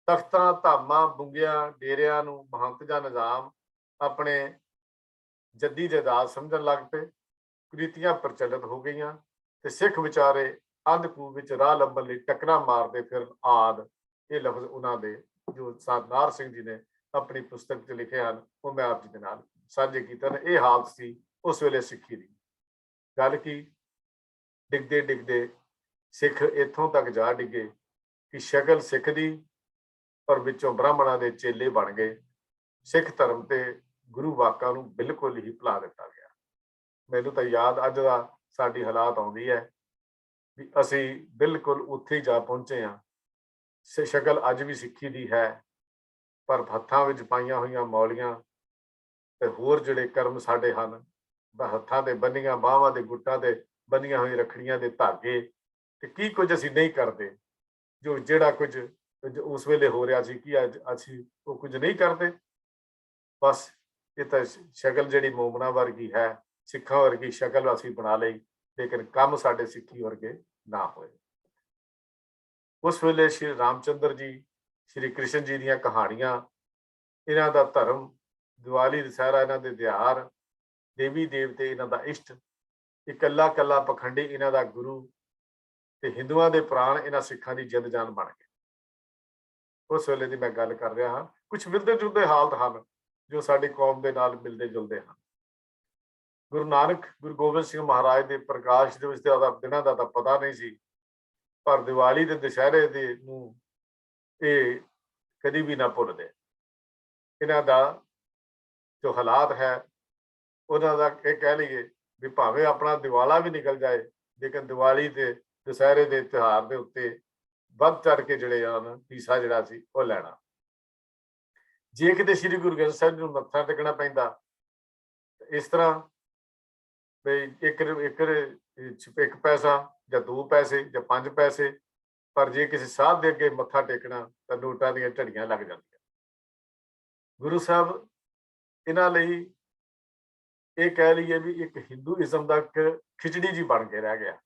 ਤਖਤਾਂ ਧਾਮਾਂ ਬੁੰਗਿਆਂ ਡੇਰਿਆਂ ਨੂੰ ਮਹੰਤ ਜਾਂ ਨਿਜ਼ਾਮ ਆਪਣੇ ਜੱਦੀ ਜਾਇਦਾਦ ਸਮਝਣ ਲੱਗ ਪਏ। ਕੁਰੀਤੀਆਂ ਪ੍ਰਚਲਿਤ ਹੋ ਗਈਆਂ ਤੇ ਸਿੱਖ ਵਿਚਾਰੇ ਅੰਧਕੂਪ ਵਿੱਚ ਰਾਹ ਲੱਭਣ ਲਈ ਟੱਕਰਾਂ ਮਾਰਦੇ ਫਿਰ ਆਦ। ਇਹ ਲਫ਼ਜ਼ ਉਹਨਾਂ ਦੇ ਜੋ ਸਰਦਾਰ ਸਿੰਘ ਜੀ ਨੇ ਆਪਣੀ ਪੁਸਤਕ 'ਚ ਲਿਖੇ ਹਨ ਉਹ ਮੈਂ ਆਪ ਜੀ ਦੇ ਨਾਲ ਸਾਂਝੇ ਕੀਤੇ ਨੇ। ਇਹ ਹਾਲਤ ਸੀ ਉਸ ਵੇਲੇ ਸਿੱਖੀ ਦੀ। ਗੱਲ ਕੀ ਡਿੱਗਦੇ ਡਿੱਗਦੇ ਸਿੱਖ ਇੱਥੋਂ ਤੱਕ ਜਾ ਡਿੱਗੇ ਕਿ ਸ਼ਕਲ ਸਿੱਖ ਦੀ ਪਰ ਵਿੱਚੋਂ ਬ੍ਰਾਹਮਣਾਂ ਦੇ ਚੇਲੇ ਬਣ ਗਏ। ਸਿੱਖ ਧਰਮ ਤੇ ਗੁਰੂ ਵਾਕਾਂ ਨੂੰ ਬਿਲਕੁਲ ਹੀ ਭੁਲਾ ਦਿੱਤਾ ਗਿਆ। ਮੈਨੂੰ ਤਾਂ ਯਾਦ ਅੱਜ ਦਾ ਸਾਡੀ ਹਾਲਾਤ ਆਉਂਦੀ ਹੈ ਵੀ ਅਸੀਂ ਬਿਲਕੁਲ ਉੱਥੇ ਹੀ ਜਾ ਪਹੁੰਚੇ ਹਾਂ। ਸ਼ਕਲ ਅੱਜ ਵੀ ਸਿੱਖੀ ਦੀ ਹੈ ਪਰ ਹੱਥਾਂ ਵਿੱਚ ਪਾਈਆਂ ਹੋਈਆਂ ਮੌਲੀਆਂ ਤੇ ਹੋਰ ਜਿਹੜੇ ਕਰਮ ਸਾਡੇ ਹਨ, ਹੱਥਾਂ ਦੇ ਬੰਨੀਆਂ ਬਾਹਾਂ ਦੇ ਗੁੱਟਾਂ ਤੇ ਬੰਨੀਆਂ ਹੋਈ ਰੱਖੜੀਆਂ ਦੇ ਧਾਗੇ ਤੇ ਕੀ ਕੁਝ ਅਸੀਂ ਨਹੀਂ ਕਰਦੇ। ਜੋ ਜਿਹੜਾ ਕੁਝ ਉਸ ਵੇਲੇ ਹੋ ਰਿਹਾ ਸੀ ਕਿ ਅੱਜ ਅਸੀਂ ਉਹ ਕੁਝ ਨਹੀਂ ਕਰਦੇ। ਬਸ ਇਹ ਤਾਂ ਸ਼ਕਲ ਜਿਹੜੀ ਮੋਮਨਾ ਵਰਗੀ ਹੈ, ਸਿੱਖਾਂ ਵਰਗੀ ਸ਼ਕਲ ਅਸੀਂ ਬਣਾ ਲਈ ਲੇਕਿਨ ਕੰਮ ਸਾਡੇ ਸਿੱਖੀ ਵਰਗੇ ਨਾ ਹੋਏ। ਉਸ ਵੇਲੇ ਸ਼੍ਰੀ ਰਾਮਚੰਦਰ ਜੀ, ਸ਼੍ਰੀ ਕ੍ਰਿਸ਼ਨ ਜੀ ਦੀਆਂ ਕਹਾਣੀਆਂ, ਇਹਨਾਂ ਦਾ ਧਰਮ, ਦੀਵਾਲੀ ਦੁਸਹਿਰਾ ਇਹਨਾਂ ਦੇ ਤਿਉਹਾਰ, ਦੇਵੀ ਦੇਵਤੇ ਇਹਨਾਂ ਦਾ ਇਸ਼ਟ, ਇਕੱਲਾ ਕੱਲਾ ਪਖੰਡੀ ਇਹਨਾਂ ਦਾ ਗੁਰੂ ਤੇ ਹਿੰਦੂਆਂ ਦੇ ਪ੍ਰਾਣ ਇਹਨਾਂ ਸਿੱਖਾਂ ਦੀ ਜਿੰਦ ਜਾਨ ਬਣ ਗਏ। ਉਸ ਵੇਲੇ ਦੀ ਮੈਂ ਗੱਲ ਕਰ ਰਿਹਾ ਹਾਂ। ਕੁਝ ਮਿਲਦੇ ਜੁਲਦੇ ਹਾਲਤ ਹਨ ਜੋ ਸਾਡੀ ਕੌਮ ਦੇ ਨਾਲ ਮਿਲਦੇ ਜੁਲਦੇ ਹਨ। ਗੁਰੂ ਨਾਨਕ ਗੁਰੂ ਗੋਬਿੰਦ ਸਿੰਘ ਮਹਾਰਾਜ ਦੇ ਪ੍ਰਕਾਸ਼ ਦਿਵਸ ਦੇ ਦਿਨਾਂ ਦਾ ਤਾਂ ਪਤਾ ਨਹੀਂ ਸੀ ਪਰ ਦੀਵਾਲੀ ਦੇ ਦੁਸਹਿਰੇ ਦੇ ਨੂੰ ਇਹ ਕਦੀ ਵੀ ਨਾ ਭੁੱਲਦੇ। ਇਹਨਾਂ ਦਾ ਜੋ ਹਾਲਾਤ ਹੈ ਉਹਨਾਂ ਦਾ ਇਹ ਕਹਿ ਲਈਏ ਵੀ ਭਾਵੇਂ ਆਪਣਾ ਦਿਵਾਲਾ ਵੀ ਨਿਕਲ ਜਾਏ ਲੇਕਿਨ ਦੀਵਾਲੀ ਤੇ ਦੁਸਹਿਰੇ ਦੇ ਤਿਉਹਾਰ ਦੇ ਉੱਤੇ ਵੱਧ ਚੜ ਕੇ ਜਿਹੜੇ ਹਨ ਹਿੱਸਾ ਜਿਹੜਾ ਸੀ ਉਹ ਲੈਣਾ। ਜੇ ਕਿਤੇ ਸ੍ਰੀ ਗੁਰੂ ਗ੍ਰੰਥ ਸਾਹਿਬ ਨੂੰ ਮੱਥਾ ਟੇਕਣਾ ਪੈਂਦਾ ਇਸ ਤਰ੍ਹਾਂ ਵੀ ਇੱਕ ਪੈਸਾ ਜਾਂ 2 ਪੈਸੇ ਜਾਂ 5 ਪੈਸੇ, ਪਰ ਜੇ ਕਿਸੇ ਸਾਧ ਦੇ ਅੱਗੇ ਮੱਥਾ ਟੇਕਣਾ ਤਾਂ ਨੋਟਾਂ ਦੀਆਂ ਝੜੀਆਂ ਲੱਗ ਜਾਂਦੀਆਂ। ਗੁਰੂ ਸਾਹਿਬ ਇਹਨਾਂ ਲਈ ਇਹ ਕਹਿ ਲਈਏ ਵੀ ਇੱਕ ਹਿੰਦੂਇਜ਼ਮ ਦਾ ਇੱਕ ਖਿਚੜੀ ਜੀ ਬਣ ਕੇ ਰਹਿ ਗਿਆ।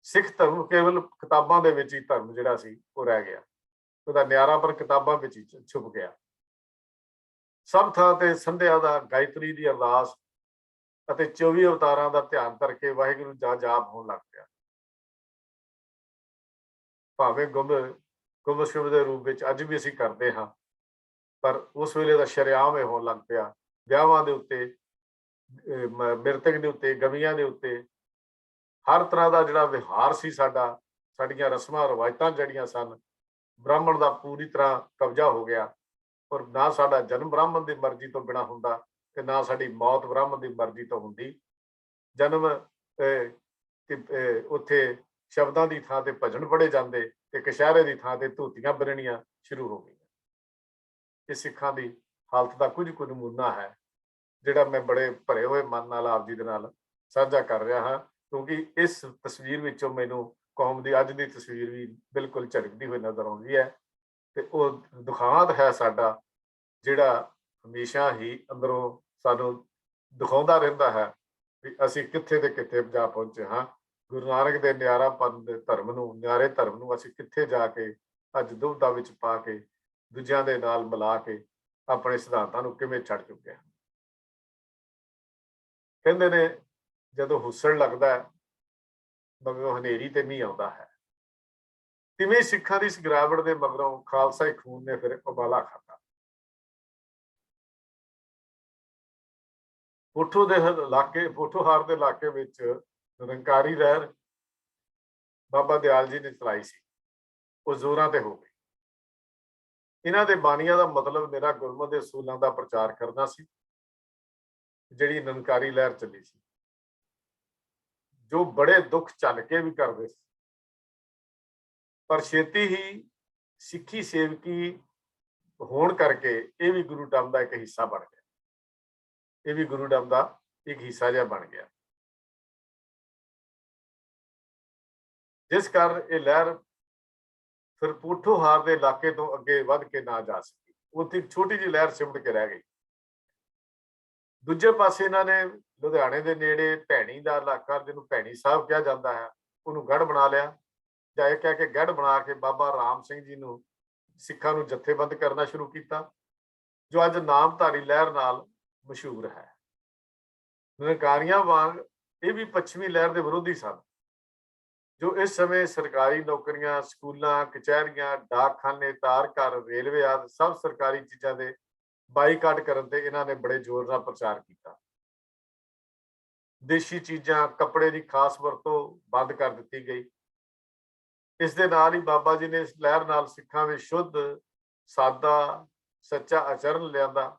ਸਿੱਖ ਧਰਮ ਕੇਵਲ ਕਿਤਾਬਾਂ ਦੇ ਵਿੱਚ ਹੀ ਧਰਮ ਜਿਹੜਾ ਸੀ ਉਹ ਰਹਿ ਗਿਆ। ਉਹਦਾ ਨਿਆਰਾ ਪਰ ਕਿਤਾਬਾਂ ਵਿੱਚ ਹੀ ਛੁਪ ਗਿਆ। ਸਭ ਥਾਂ ਤੇ ਸੰਧਿਆ ਦਾ, ਗਾਇਤਰੀ ਦੀ ਅਰਦਾਸ ਅਤੇ 24 ਅਵਤਾਰਾਂ ਦਾ ਧਿਆਨ ਕਰਕੇ ਵਾਹਿਗੁਰੂ ਦਾ ਜਾਪ ਹੋਣ ਲੱਗ ਪਿਆ। ਭਾਵੇਂ ਗੁੰਮ ਸ਼ੁਭ ਦੇ ਰੂਪ ਵਿੱਚ ਅੱਜ ਵੀ ਅਸੀਂ ਕਰਦੇ ਹਾਂ ਪਰ ਉਸ ਵੇਲੇ ਦਾ ਸ਼ਰੇਆਮ ਇਹ ਹੋਣ ਲੱਗ ਪਿਆ। ਵਿਆਹਾਂ ਦੇ ਉੱਤੇ, ਮਿਰਤਕ ਦੇ ਉੱਤੇ, ਗਵੀਆਂ ਦੇ ਉੱਤੇ ਹਰ ਤਰ੍ਹਾਂ ਦਾ ਜਿਹੜਾ ਵਿਹਾਰ ਸੀ ਸਾਡੀਆਂ ਰਸਮਾਂ ਰਵਾਇਤਾਂ ਜਿਹੜੀਆਂ ਸਨ, ਬ੍ਰਾਹਮਣ ਦਾ ਪੂਰੀ ਤਰ੍ਹਾਂ ਕਬਜ਼ਾ ਹੋ ਗਿਆ। ਔਰ ਨਾ ਸਾਡਾ ਜਨਮ ਬ੍ਰਾਹਮਣ ਦੀ ਮਰਜ਼ੀ ਤੋਂ ਬਿਨਾਂ ਹੁੰਦਾ ਤੇ ਨਾ ਸਾਡੀ ਮੌਤ ਬ੍ਰਾਹਮਣ ਦੀ ਮਰਜ਼ੀ ਤੋਂ ਹੁੰਦੀ। ਜਨਮ ਉੱਥੇ ਸ਼ਬਦਾਂ ਦੀ ਥਾਂ ਤੇ ਭਜਨ ਪੜ੍ਹੇ ਜਾਂਦੇ ਤੇ ਕਛਹਿਰੇ ਦੀ ਥਾਂ ਤੇ ਧੋਤੀਆਂ ਬੰਨਣੀਆਂ ਸ਼ੁਰੂ ਹੋ ਗਈਆਂ। ਇਹ ਸਿੱਖਾਂ ਦੀ ਹਾਲਤ ਦਾ ਕੁਝ ਕੁ ਨਮੂਨਾ ਹੈ ਜਿਹੜਾ ਮੈਂ ਬੜੇ ਭਰੇ ਹੋਏ ਮਨ ਨਾਲ ਆਪ ਜੀ ਦੇ ਨਾਲ ਸਾਂਝਾ ਕਰ ਰਿਹਾ ਹਾਂ ਕਿਉਂਕਿ ਇਸ ਤਸਵੀਰ ਵਿੱਚੋਂ ਮੈਨੂੰ ਕੌਮ ਦੀ ਅੱਜ ਦੀ ਤਸਵੀਰ ਵੀ ਬਿਲਕੁਲ ਝਲਕਦੀ ਹੋਈ ਨਜ਼ਰ ਆਉਂਦੀ ਹੈ ਤੇ ਉਹ ਦੁਖਾਂਤ ਹੈ ਸਾਡਾ ਜਿਹੜਾ ਹਮੇਸ਼ਾ ਹੀ ਅੰਦਰੋਂ ਸਾਨੂੰ ਦਿਖਾਉਂਦਾ ਰਹਿੰਦਾ ਹੈ ਵੀ ਅਸੀਂ ਕਿੱਥੇ ਤੇ ਕਿੱਥੇ ਜਾ ਪਹੁੰਚੇ ਹਾਂ। ਗੁਰੂ ਨਾਨਕ ਦੇ ਨਿਆਰਾਪਨ ਦੇ ਧਰਮ ਨੂੰ, ਨਿਆਰੇ ਧਰਮ ਨੂੰ ਅਸੀਂ ਕਿੱਥੇ ਜਾ ਕੇ ਅੱਜ ਦੁਬਦਾ ਵਿੱਚ ਪਾ ਕੇ ਦੂਜਿਆਂ ਦੇ ਨਾਲ ਮਿਲਾ ਕੇ ਆਪਣੇ ਸਿਧਾਂਤਾਂ ਨੂੰ ਕਿਵੇਂ ਛੱਡ ਚੁੱਕੇ ਹਾਂ। ਕਹਿੰਦੇ ਨੇ ਜਦੋਂ ਹੁੱਸੜ ਲੱਗਦਾ ਮਗਰੋਂ ਹਨੇਰੀ ਤੇ ਮੀਂਹ ਆਉਂਦਾ ਹੈ, ਤਿਵੇਂ ਸਿੱਖਾਂ ਦੀ ਇਸ ਗਿਰਾਵਟ ਦੇ ਮਗਰੋਂ ਖਾਲਸਾਈ ਖੂਨ ਨੇ ਫਿਰ ਉਬਾਲਾ ਖਾਧਾ। ਪੋਠੋ ਦੇ ਇਲਾਕੇ, ਪੋਠੋਹਾਰ ਦੇ ਇਲਾਕੇ ਵਿੱਚ ਨਿਰੰਕਾਰੀ ਲਹਿਰ ਬਾਬਾ ਦਿਆਲ ਜੀ ਨੇ ਚਲਾਈ ਸੀ, ਉਹ ਜ਼ੋਰਾਂ ਤੇ ਹੋ ਗਈ। ਇਹਨਾਂ ਦੇ ਬਾਣੀਆਂ ਦਾ ਮਤਲਬ ਮੇਰਾ ਗੁਰਮਤਿ ਦੇ ਅਸੂਲਾਂ ਦਾ ਪ੍ਰਚਾਰ ਕਰਨਾ ਸੀ। ਜਿਹੜੀ ਨਿਰੰਕਾਰੀ ਲਹਿਰ ਚੱਲੀ ਸੀ, ਜੋ ਬੜੇ ਦੁੱਖ ਚੱਲ ਕੇ ਵੀ ਕਰਦੇ ਸੀ, ਪਰ ਛੇਤੀ ਹੀ ਸਿੱਖੀ ਸੇਵਕੀ ਹੋਣ ਕਰਕੇ ਇਹ ਵੀ ਗੁਰੂ ਧਰਮ ਦਾ ਇੱਕ ਹਿੱਸਾ ਬਣ ਗਿਆ। ਇਹ ਵੀ ਗੁਰੂ ਧਰਮ ਦਾ ਇੱਕ ਹਿੱਸਾ ਜਿਹਾ ਬਣ ਗਿਆ, ਜਿਸ ਕਾਰਨ ਇਹ ਲਹਿਰ ਫਿਰ ਪੋਠੋਹਾਰ ਦੇ ਇਲਾਕੇ ਤੋਂ ਅੱਗੇ ਵੱਧ ਕੇ ਨਾ ਜਾ ਸਕੀ। ਉੱਥੇ ਇੱਕ ਛੋਟੀ ਜਿਹੀ ਲਹਿਰ ਸਿਮਟ ਕੇ ਰਹਿ ਗਈ। ਦੂਜੇ ਪਾਸੇ ਇਹਨਾਂ ਨੇ ਲੁਧਿਆਣੇ ਦੇ ਨੇੜੇ ਭੈਣੀ ਦਾ ਇਲਾਕਾ, ਜਿਹਨੂੰ ਭੈਣੀ ਸਾਹਿਬ ਕਿਹਾ ਜਾਂਦਾ ਹੈ, ਉਹਨੂੰ ਗੜ੍ਹ ਬਣਾ ਲਿਆ, ਜਾਂ ਇਹ ਕਹਿ ਕੇ ਗੜ੍ਹ ਬਣਾ ਕੇ ਬਾਬਾ ਰਾਮ ਸਿੰਘ ਜੀ ਨੂੰ ਸਿੱਖਾਂ ਨੂੰ ਜਥੇਬੰਦ ਕਰਨਾ ਸ਼ੁਰੂ ਕੀਤਾ, ਜੋ ਅੱਜ ਨਾਮਧਾਰੀ ਲਹਿਰ ਨਾਲ ਮਸ਼ਹੂਰ ਹੈ। ਨਿਰੰਕਾਰੀਆਂ ਵਾਂਗ ਇਹ ਵੀ ਪੱਛਮੀ ਲਹਿਰ ਦੇ ਵਿਰੋਧੀ ਸਨ, ਜੋ ਇਸ ਸਮੇਂ ਸਰਕਾਰੀ ਨੌਕਰੀਆਂ, ਸਕੂਲਾਂ, ਕਚਹਿਰੀਆਂ, ਡਾਕਖਾਨੇ, ਤਾਰ ਘਰ, ਰੇਲਵੇ ਆਦਿ ਸਭ ਸਰਕਾਰੀ ਚੀਜ਼ਾਂ ਦੇ ਬਾਈਕਾਟ ਕਰਨ ਤੇ ਇਹਨਾਂ ਨੇ ਬੜੇ ਜ਼ੋਰ ਨਾਲ ਪ੍ਰਚਾਰ ਕੀਤਾ। ਦੇਸ਼ੀ ਚੀਜ਼ਾਂ, ਕੱਪੜੇ ਦੀ ਖਾਸ ਵਰਤੋਂ ਬੰਦ ਕਰ ਦਿੱਤੀ ਗਈ। ਇਸ ਦੇ ਨਾਲ ਹੀ ਬਾਬਾ ਜੀ ਨੇ ਇਸ ਲਹਿਰ ਨਾਲ ਸਿੱਖਾਂ ਵਿੱਚ ਸ਼ੁੱਧ, ਸਾਦਾ, ਸੱਚਾ ਆਚਰਨ ਲਿਆਂਦਾ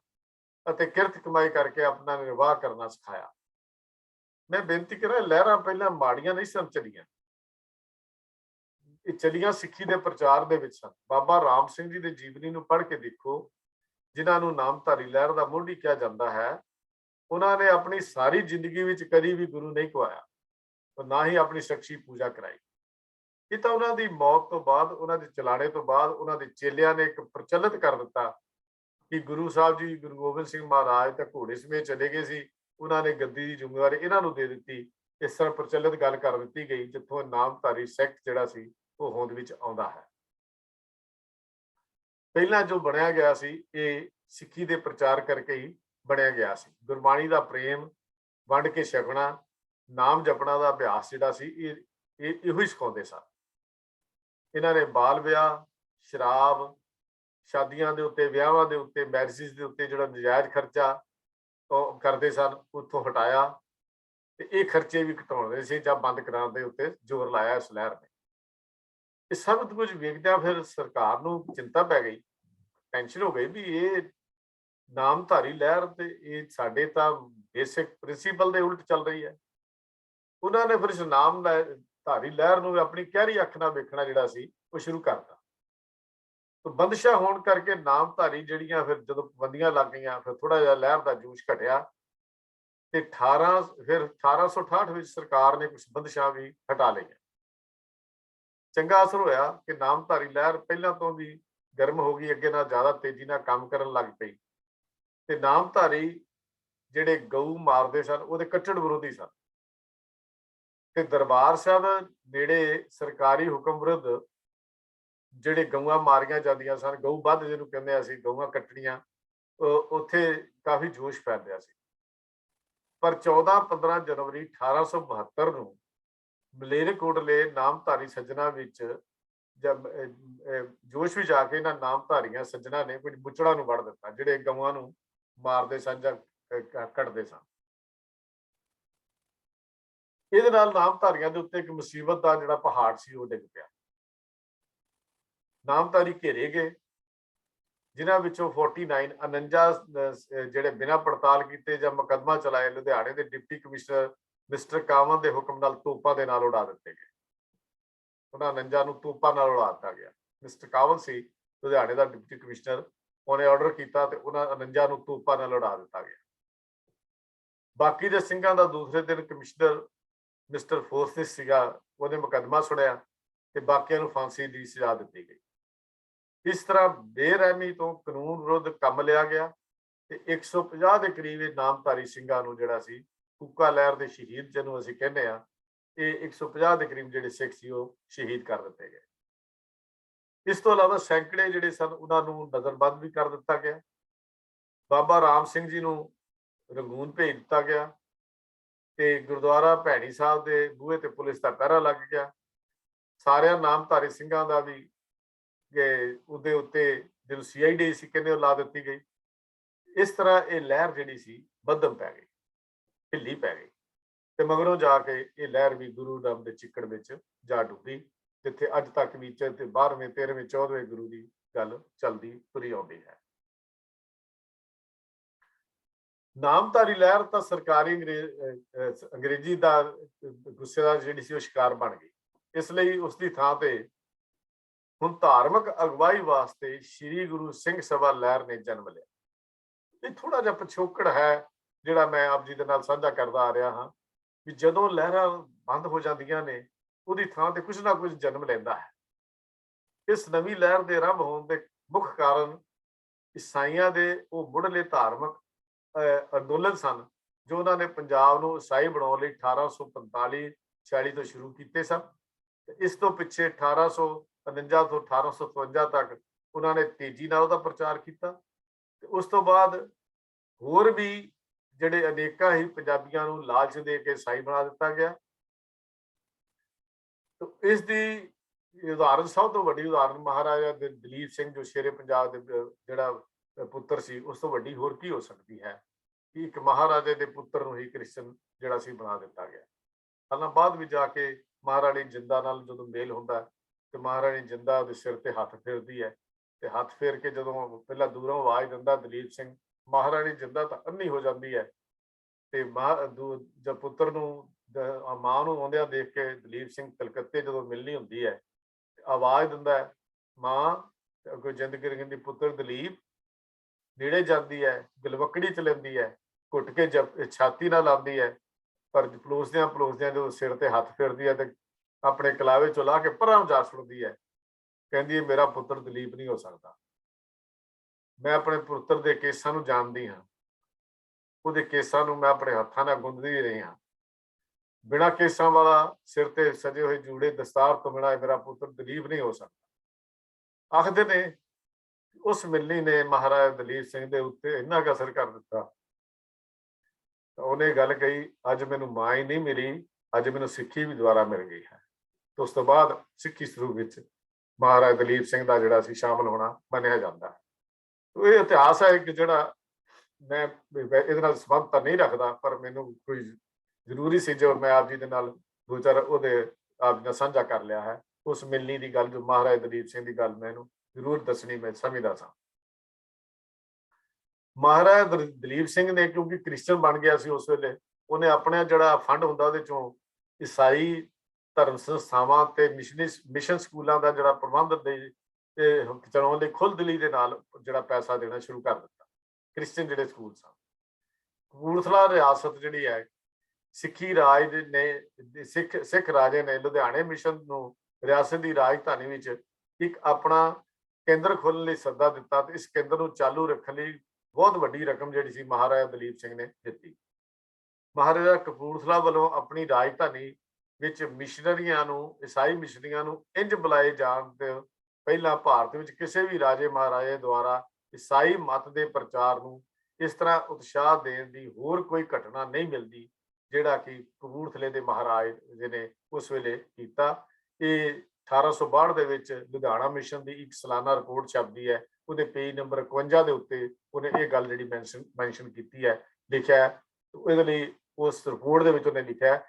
ਅਤੇ ਕਿਰਤ ਕਮਾਈ ਕਰਕੇ ਆਪਣਾ ਨਿਰਵਾਹ ਕਰਨਾ ਸਿਖਾਇਆ। ਮੈਂ ਬੇਨਤੀ ਕਰਾਂ, ਲਹਿਰਾਂ ਪਹਿਲਾਂ ਮਾੜੀਆਂ ਨਹੀਂ ਸਨ ਚੱਲੀਆਂ, ਇਹ ਚੱਲੀਆਂ ਸਿੱਖੀ ਦੇ ਪ੍ਰਚਾਰ ਦੇ ਵਿੱਚ ਸਨ। ਬਾਬਾ ਰਾਮ ਸਿੰਘ ਜੀ ਦੇ ਜੀਵਨੀ ਨੂੰ ਪੜ੍ਹ ਕੇ ਦੇਖੋ, ਜਿਨ੍ਹਾਂ ਨੂੰ ਨਾਮਧਾਰੀ ਲਹਿਰ ਦਾ ਮੋਢੀ ਕਿਹਾ ਜਾਂਦਾ ਹੈ। ਉਹਨਾਂ ਨੇ ਆਪਣੀ ਸਾਰੀ ਜ਼ਿੰਦਗੀ ਵਿੱਚ ਕਦੀ ਵੀ ਗੁਰੂ ਨਹੀਂ ਖਵਾਇਆ, ਨਾ ਹੀ ਆਪਣੀ ਸ਼ਖਸੀ ਪੂਜਾ ਕਰਾਈ। ਇਹ ਤਾਂ ਉਹਨਾਂ ਦੀ ਮੌਤ ਤੋਂ ਬਾਅਦ, ਉਹਨਾਂ ਦੇ ਚਲਾਣੇ ਤੋਂ ਬਾਅਦ ਉਹਨਾਂ ਦੇ ਚੇਲਿਆਂ ਨੇ ਇੱਕ ਪ੍ਰਚਲਿਤ ਕਰ ਦਿੱਤਾ ਕਿ ਗੁਰੂ ਸਾਹਿਬ ਜੀ, ਗੁਰੂ ਗੋਬਿੰਦ ਸਿੰਘ ਮਹਾਰਾਜ ਤਾਂ ਘੋੜੇ ਸਮੇਤ ਚਲੇ ਗਏ ਸੀ, ਉਹਨਾਂ ਨੇ ਗੱਦੀ ਦੀ ਜ਼ਿੰਮੇਵਾਰੀ ਇਹਨਾਂ ਨੂੰ ਦੇ ਦਿੱਤੀ। ਇਸ ਤਰ੍ਹਾਂ ਪ੍ਰਚਲਿਤ ਗੱਲ ਕਰ ਦਿੱਤੀ ਗਈ, ਜਿੱਥੋਂ ਨਾਮਧਾਰੀ ਸਿੱਖ ਜਿਹੜਾ ਸੀ ਉਹ ਹੋਂਦ ਵਿੱਚ ਆਉਂਦਾ ਹੈ। ਪਹਿਲਾਂ ਜੋ ਬਣਿਆ ਗਿਆ ਸੀ, ਇਹ ਸਿੱਖੀ ਦੇ ਪ੍ਰਚਾਰ ਕਰਕੇ ਹੀ ਬਣਿਆ ਗਿਆ ਸੀ। ਗੁਰਬਾਣੀ ਦਾ ਪ੍ਰੇਮ, ਵੰਡ ਕੇ ਛਕਣਾ, ਨਾਮ ਜਪਣਾ ਦਾ ਅਭਿਆਸ ਜਿਹੜਾ ਸੀ, ਇਹੋ ਹੀ ਸਿਖਾਉਂਦੇ ਸਨ। ਇਹਨਾਂ ਨੇ ਬਾਲ ਵਿਆਹ, ਸ਼ਰਾਬ, ਸ਼ਾਦੀਆਂ ਦੇ ਉੱਤੇ, ਵਿਆਹਾਂ ਦੇ ਉੱਤੇ, ਮੈਰਿਜਸ ਦੇ ਉੱਤੇ ਜਿਹੜਾ ਨਜਾਇਜ਼ ਖਰਚਾ ਉਹ ਕਰਦੇ ਸਨ, ਉੱਥੋਂ ਹਟਾਇਆ ਤੇ ਇਹ ਖਰਚੇ ਵੀ ਘਟਾਉਣੇ ਸੀ ਜਾਂ ਬੰਦ ਕਰਾਉਣ ਦੇ ਉੱਤੇ ਜ਼ੋਰ ਲਾਇਆ ਇਸ ਲਹਿਰ ਨੇ। ਇਹ ਸਭ ਕੁਝ ਵੇਖਦਿਆਂ ਫਿਰ ਸਰਕਾਰ ਨੂੰ ਚਿੰਤਾ ਪੈ ਗਈ, ਟੈਨਸ਼ਨ ਹੋ ਗਈ ਵੀ ਇਹ ਨਾਮਧਾਰੀ ਲਹਿਰ ਤੇ ਇਹ ਸਾਡੇ ਤਾਂ ਬੇਸਿਕ ਪ੍ਰਿੰਸੀਪਲ ਦੇ ਉਲਟ ਚੱਲ ਰਹੀ ਹੈ। ਉਹਨਾਂ ਨੇ ਫਿਰ ਇਸ ਨਾਮਧਾਰੀ ਲਹਿਰ ਨੂੰ ਆਪਣੀ ਕਿਹੜੀ ਅੱਖ ਨਾਲ ਵੇਖਣਾ ਜਿਹੜਾ ਸੀ ਉਹ ਸ਼ੁਰੂ ਕਰਤਾ। ਬੰਦਸ਼ਾ ਹੋਣ ਕਰਕੇ ਨਾਮਧਾਰੀ ਜਿਹੜੀਆਂ ਫਿਰ ਜਦੋਂ ਪਾਬੰਦੀਆਂ ਲੱਗ ਗਈਆਂ, ਫਿਰ ਥੋੜਾ ਜਿਹਾ ਲਹਿਰ ਦਾ ਜੋਸ਼ ਘਟਿਆ ਤੇ 1868 ਵਿੱਚ ਸਰਕਾਰ ਨੇ ਕੁਝ ਬੰਦਸ਼ਾਂ ਵੀ ਹਟਾ ਲਈਆਂ। ਚੰਗਾ ਅਸਰ ਹੋਇਆ ਕਿ ਨਾਮਧਾਰੀ ਲਹਿਰ ਪਹਿਲਾਂ ਤੋਂ ਵੀ ਗਰਮ ਹੋ ਗਈ, ਅੱਗੇ ਨਾਲ ਜ਼ਿਆਦਾ ਤੇਜ਼ੀ ਨਾਲ ਕੰਮ ਕਰਨ ਲੱਗ ਪਈ ਤੇ ਨਾਮਧਾਰੀ ਜਿਹੜੇ ਗਊ ਮਾਰਦੇ ਸਨ ਉਹਦੇ ਕੱਟੜ ਵਿਰੋਧੀ ਸਨ ਤੇ ਦਰਬਾਰ ਸਾਹਿਬ ਨੇੜੇ ਸਰਕਾਰੀ ਹੁਕਮ ਵਿਰੁੱਧ ਜਿਹੜੇ ਗਊਆਂ ਮਾਰੀਆਂ ਜਾਂਦੀਆਂ ਸਨ, ਗਊ ਵੱਧ ਜਿਹਨੂੰ ਕਹਿੰਦੇ ਅਸੀਂ, ਗਊਆਂ ਕੱਟਣੀਆਂ, ਉੱਥੇ ਕਾਫੀ ਜੋਸ਼ ਫੈਲ ਰਿਹਾ ਸੀ। ਪਰ 14-15 ਜਨਵਰੀ 1872 ਨੂੰ ਮਲੇਰਕੋਟਲੇ ਨਾਮਧਾਰੀ ਸੱਜਣਾ ਵਿੱਚ ਜਦ ਜੋਸ਼ ਵਿੱਚ ਆ ਕੇ ਇਹਨਾਂ ਨਾਮਧਾਰੀਆਂ ਸੱਜਣਾ ਨੇ ਕੁਝ ਬੁੱਚੜਾਂ ਨੂੰ ਵੜ ਦਿੱਤਾ, ਜਿਹੜੇ ਗਊਆਂ ਨੂੰ ਮਾਰਦੇ ਸਨ ਜਾਂ ਕੱਟਦੇ ਸਨ। ਇਹਦੇ ਨਾਲ ਨਾਮਧਾਰੀਆਂ ਦੇ ਉੱਤੇ ਇੱਕ ਮੁਸੀਬਤ ਦਾ ਜਿਹੜਾ ਪਹਾੜ ਸੀ ਉਹ ਡਿੱਗ ਪਿਆ। ਨਾਮਧਾਰੀ ਘੇਰੇ ਗਏ, ਜਿਨ੍ਹਾਂ ਵਿੱਚੋਂ 49 ਜਿਹੜੇ ਬਿਨਾਂ ਪੜਤਾਲ ਕੀਤੇ ਜਾਂ ਮੁਕੱਦਮਾ ਚਲਾਏ ਲੁਧਿਆਣੇ ਦੇ ਡਿਪਟੀ ਕਮਿਸ਼ਨਰ ਮਿਸਟਰ ਕਾਵਨ ਦੇ ਹੁਕਮ ਨਾਲ ਤੋਪਾਂ ਦੇ ਨਾਲ ਉਡਾ ਦਿੱਤੇ ਗਏ। ਉਹਨਾਂ 49 ਨੂੰ ਤੋਪਾਂ ਨਾਲ ਉਡਾ ਦਿੱਤਾ ਗਿਆ। ਮਿਸਟਰ ਕਾਵਨ ਸੀ ਲੁਧਿਆਣੇ ਦਾ ਡਿਪਟੀ ਕਮਿਸ਼ਨਰ, ਉਹਨੇ ਆਰਡਰ ਕੀਤਾ ਤੇ ਉਹਨਾਂ 49 ਨੂੰ ਤੋਪਾਂ ਨਾਲ ਉਡਾ ਦਿੱਤਾ ਗਿਆ। ਬਾਕੀ ਦੇ ਸਿੰਘਾਂ ਦਾ ਦੂਸਰੇ ਦਿਨ ਕਮਿਸ਼ਨਰ ਮਿਸਟਰ ਫੋਰਸਿਸ ਸੀਗਾ, ਉਹਨੇ ਮੁਕੱਦਮਾ ਸੁਣਿਆ ਤੇ ਬਾਕੀਆਂ ਨੂੰ ਫਾਂਸੀ ਦੀ ਸਜ਼ਾ ਦਿੱਤੀ ਗਈ। ਇਸ ਤਰ੍ਹਾਂ ਬੇਰਹਿਮੀ ਤੋਂ ਕਾਨੂੰਨ ਵਿਰੁੱਧ ਕੰਮ ਲਿਆ ਗਿਆ ਤੇ 150 ਦੇ ਕਰੀਬ ਇਹ ਨਾਮਧਾਰੀ ਸਿੰਘਾਂ ਨੂੰ ਜਿਹੜਾ ਸੀ, ਕੂਕਾ ਲਹਿਰ ਦੇ ਸ਼ਹੀਦ ਜਿਹਨੂੰ ਅਸੀਂ ਕਹਿੰਦੇ ਆ, ਇਹ 150 ਦੇ ਕਰੀਬ ਜਿਹੜੇ ਸਿੱਖ ਸੀ ਉਹ ਸ਼ਹੀਦ ਕਰ ਦਿੱਤੇ ਗਏ। ਇਸ ਤੋਂ ਇਲਾਵਾ ਸੈਂਕੜੇ ਜਿਹੜੇ ਸਨ ਉਹਨਾਂ ਨੂੰ ਨਜ਼ਰਬੰਦ ਵੀ ਕਰ ਦਿੱਤਾ ਗਿਆ। ਬਾਬਾ ਰਾਮ ਸਿੰਘ ਜੀ ਨੂੰ ਰੰਗੂਨ ਭੇਜ ਦਿੱਤਾ ਗਿਆ ਤੇ ਗੁਰਦੁਆਰਾ ਭੈਣੀ ਸਾਹਿਬ ਦੇ ਬੂਹੇ ਤੇ ਪੁਲਿਸ ਦਾ ਪਹਿਰਾ ਲੱਗ ਗਿਆ। ਸਾਰਿਆਂ ਨਾਮਧਾਰੀ ਸਿੰਘਾਂ ਦਾ ਵੀ ਉਹਦੇ ਉੱਤੇ ਜਦੋਂ CID ਸੀ ਕਹਿੰਦੇ ਉਹ ਲਾ ਦਿੱਤੀ ਗਈ। ਇਸ ਤਰ੍ਹਾਂ ਇਹ ਲਹਿਰ ਜਿਹੜੀ ਸੀ ਬੱਧਮ ਪੈ ਗਈ। ढिल्ली पै गई ते मगरों जाके ये लहर भी गुरु नाम के चिक्कड़ विच जा डुब्बी, जिथे अज तक भी 12वें 13वें 14वें गुरु की गल चलती तुरी आउंदी है। नामधारी लहर तो सरकारी अंग्रेजी का गुस्से का जी शिकार बन गई, इसलिए उसकी थां ते हुण धार्मिक अगवाई वास्ते श्री गुरु सिंह सभा लहर ने जन्म लिया। ये थोड़ा जिहा पिछोकड़ है जिहड़ा मैं आप जी दे नाल साझा करदा आ रहा हाँ भी जदों लहरां बंद हो जांदियां ने उहदी थां ते कुछ ना कुछ जन्म लैंदा है। इस नवीं लहर दे आरंभ होण दे मुख कारण ईसाइयां दे वो मुढ़ले धार्मिक अंदोलन सन जो उन्होंने पंजाब नूं ईसाई बनाउण लई 1845-46 तो शुरू किए सन। इस तो पिछे 1859 तो 1857 तक उन्होंने तेजी नाल उहदा प्रचार किया। उस तो बाद होर भी जिहड़े अनेकां ही पंजाबियां नूं लालच दे के ईसाई बना दिता गया। तो इसकी उदाहरण सब तो वड्डी उदाहरण महाराजा दलीप सिंह जो शेरे पंजाब दे जिहड़ा पुत्र सी उस तो वड्डी होर की हो सकती है कि एक महाराजे के पुत्र नूं ही क्रिश्चन जिहड़ा सी बना दिता गया। हालां बाद में जाके महाराणी जिंदा नाल जदों मेल हुंदा ते महाराणी जिंदा उहदे सिर ते हत्थ फेरदी है ते हत्थ फेर के जदों पहला दूरों आवाज़ दिंदा दलीप सिंह, महाराणी जिंदा तां अन्नी हो जाती है ते जब पुत्र नूं मां नूं आउंदिआं देख के दलीप सिंह कलकत्ते जदों मिलनी हुंदी है आवाज़ दिंदा है मां अगों जिंद कहंदी पुत्र दलीप नेड़े जाती है गलवकड़ी च लैंदी है घुट के जब छाती नाल लांदी है पर पलोसदियां जो सिर ते हत्थ फेरदी है ते अपने कलावे चो ला के परां जा सुटदी है, कहंदी है मेरा पुत्र दलीप नहीं हो सकता। मैं अपने पुत्र के केसां नूं जानदी हां, ਉਹਦੇ केसां नूं मैं अपने हत्थां नाल गुंददी रही हां, बिना केसां वाला सिर ते सजे हुए जूड़े दस्तार तो बिना मेरा पुत्र दलीप नहीं हो सकता। आखदे ने उस मिलनी ने महाराजा दलीप सिंह दे उत्ते इन्ना क असर कर दिता तो उन्हें गल कही अज मैनू मां ही नहीं मिली, अज मैनू सिक्खी भी दुबारा मिल गई है। तो उस तो बाद सिक्खी स्वरूप विच महाराजा दलीप सिंह का जिहड़ा सी शामिल होना मन्निया जाता है। तो ये इतिहास है कि जिहड़ा मैं इहदे नाल संबंध तो नहीं रखता पर मैनू कोई जरूरी सी जो मैं आप जी दे नाल दो चार उहदे आप जी नाल साझा कर लिया है। उस मिलनी की गल जो महाराजा दलीप सिंह की गल मैनू जरूर दसनी मैं समझदा सा। महाराजा दलीप सिंह ने क्योंकि क्रिश्चन बन गया सी उस वेले उन्हें अपना जिहड़ा फंड हुंदा उहदे चों ईसाई धर्म संस्थावां ते मिशन स्कूलों का जिहड़ा प्रबंध चलाउण लई खुलदिली दे नाल जिहड़ा पैसा देना शुरू कर दिता। क्रिश्चन जिहड़े स्कूल सन कपूरथला रियासत जिहड़ी है सिक्खी राज ने सिख राजे ने लुधियाने मिशन नूं रियासत की राजधानी विच एक अपना केंद्र खोलने लई सद्दा दिता ते इस केंद्र नूं चालू रखण लई बहुत वड्डी रकम जिहड़ी सी महाराजा दलीप सिंह ने दित्ती। महाराजा कपूरथला वालों अपनी राजधानी विच मिशनरियां नूं ईसाई मिशनरियां नूं इंज बुलाए जाण ते ਪਹਿਲਾਂ ਭਾਰਤ ਵਿੱਚ ਕਿਸੇ ਵੀ ਰਾਜੇ ਮਹਾਰਾਜੇ ਦੁਆਰਾ ਈਸਾਈ ਮਤ ਦੇ ਪ੍ਰਚਾਰ ਨੂੰ ਇਸ ਤਰ੍ਹਾਂ ਉਤਸ਼ਾਹ ਦੇਣ ਦੀ ਹੋਰ ਕੋਈ ਘਟਨਾ ਨਹੀਂ ਮਿਲਦੀ ਜਿਹੜਾ ਕਿ ਕਪੂਰਥਲੇ ਦੇ ਮਹਾਰਾਜੇ ਨੇ ਉਸ ਵੇਲੇ ਕੀਤਾ। ਇਹ 1862 ਦੇ ਵਿੱਚ ਲੁਧਿਆਣਾ ਮਿਸ਼ਨ ਦੀ ਇੱਕ ਸਾਲਾਨਾ ਰਿਪੋਰਟ ਛਪਦੀ ਹੈ, ਉਹਦੇ ਪੇਜ ਨੰਬਰ 51 ਦੇ ਉੱਤੇ ਉਹਨੇ ਇਹ ਗੱਲ ਜਿਹੜੀ ਮੈਂਸ਼ਨ ਕੀਤੀ ਹੈ, ਲਿਖਿਆ ਇਹਦੇ ਲਈ ਉਸ ਰਿਪੋਰਟ ਦੇ ਵਿੱਚ ਉਹਨੇ ਲਿਖਿਆ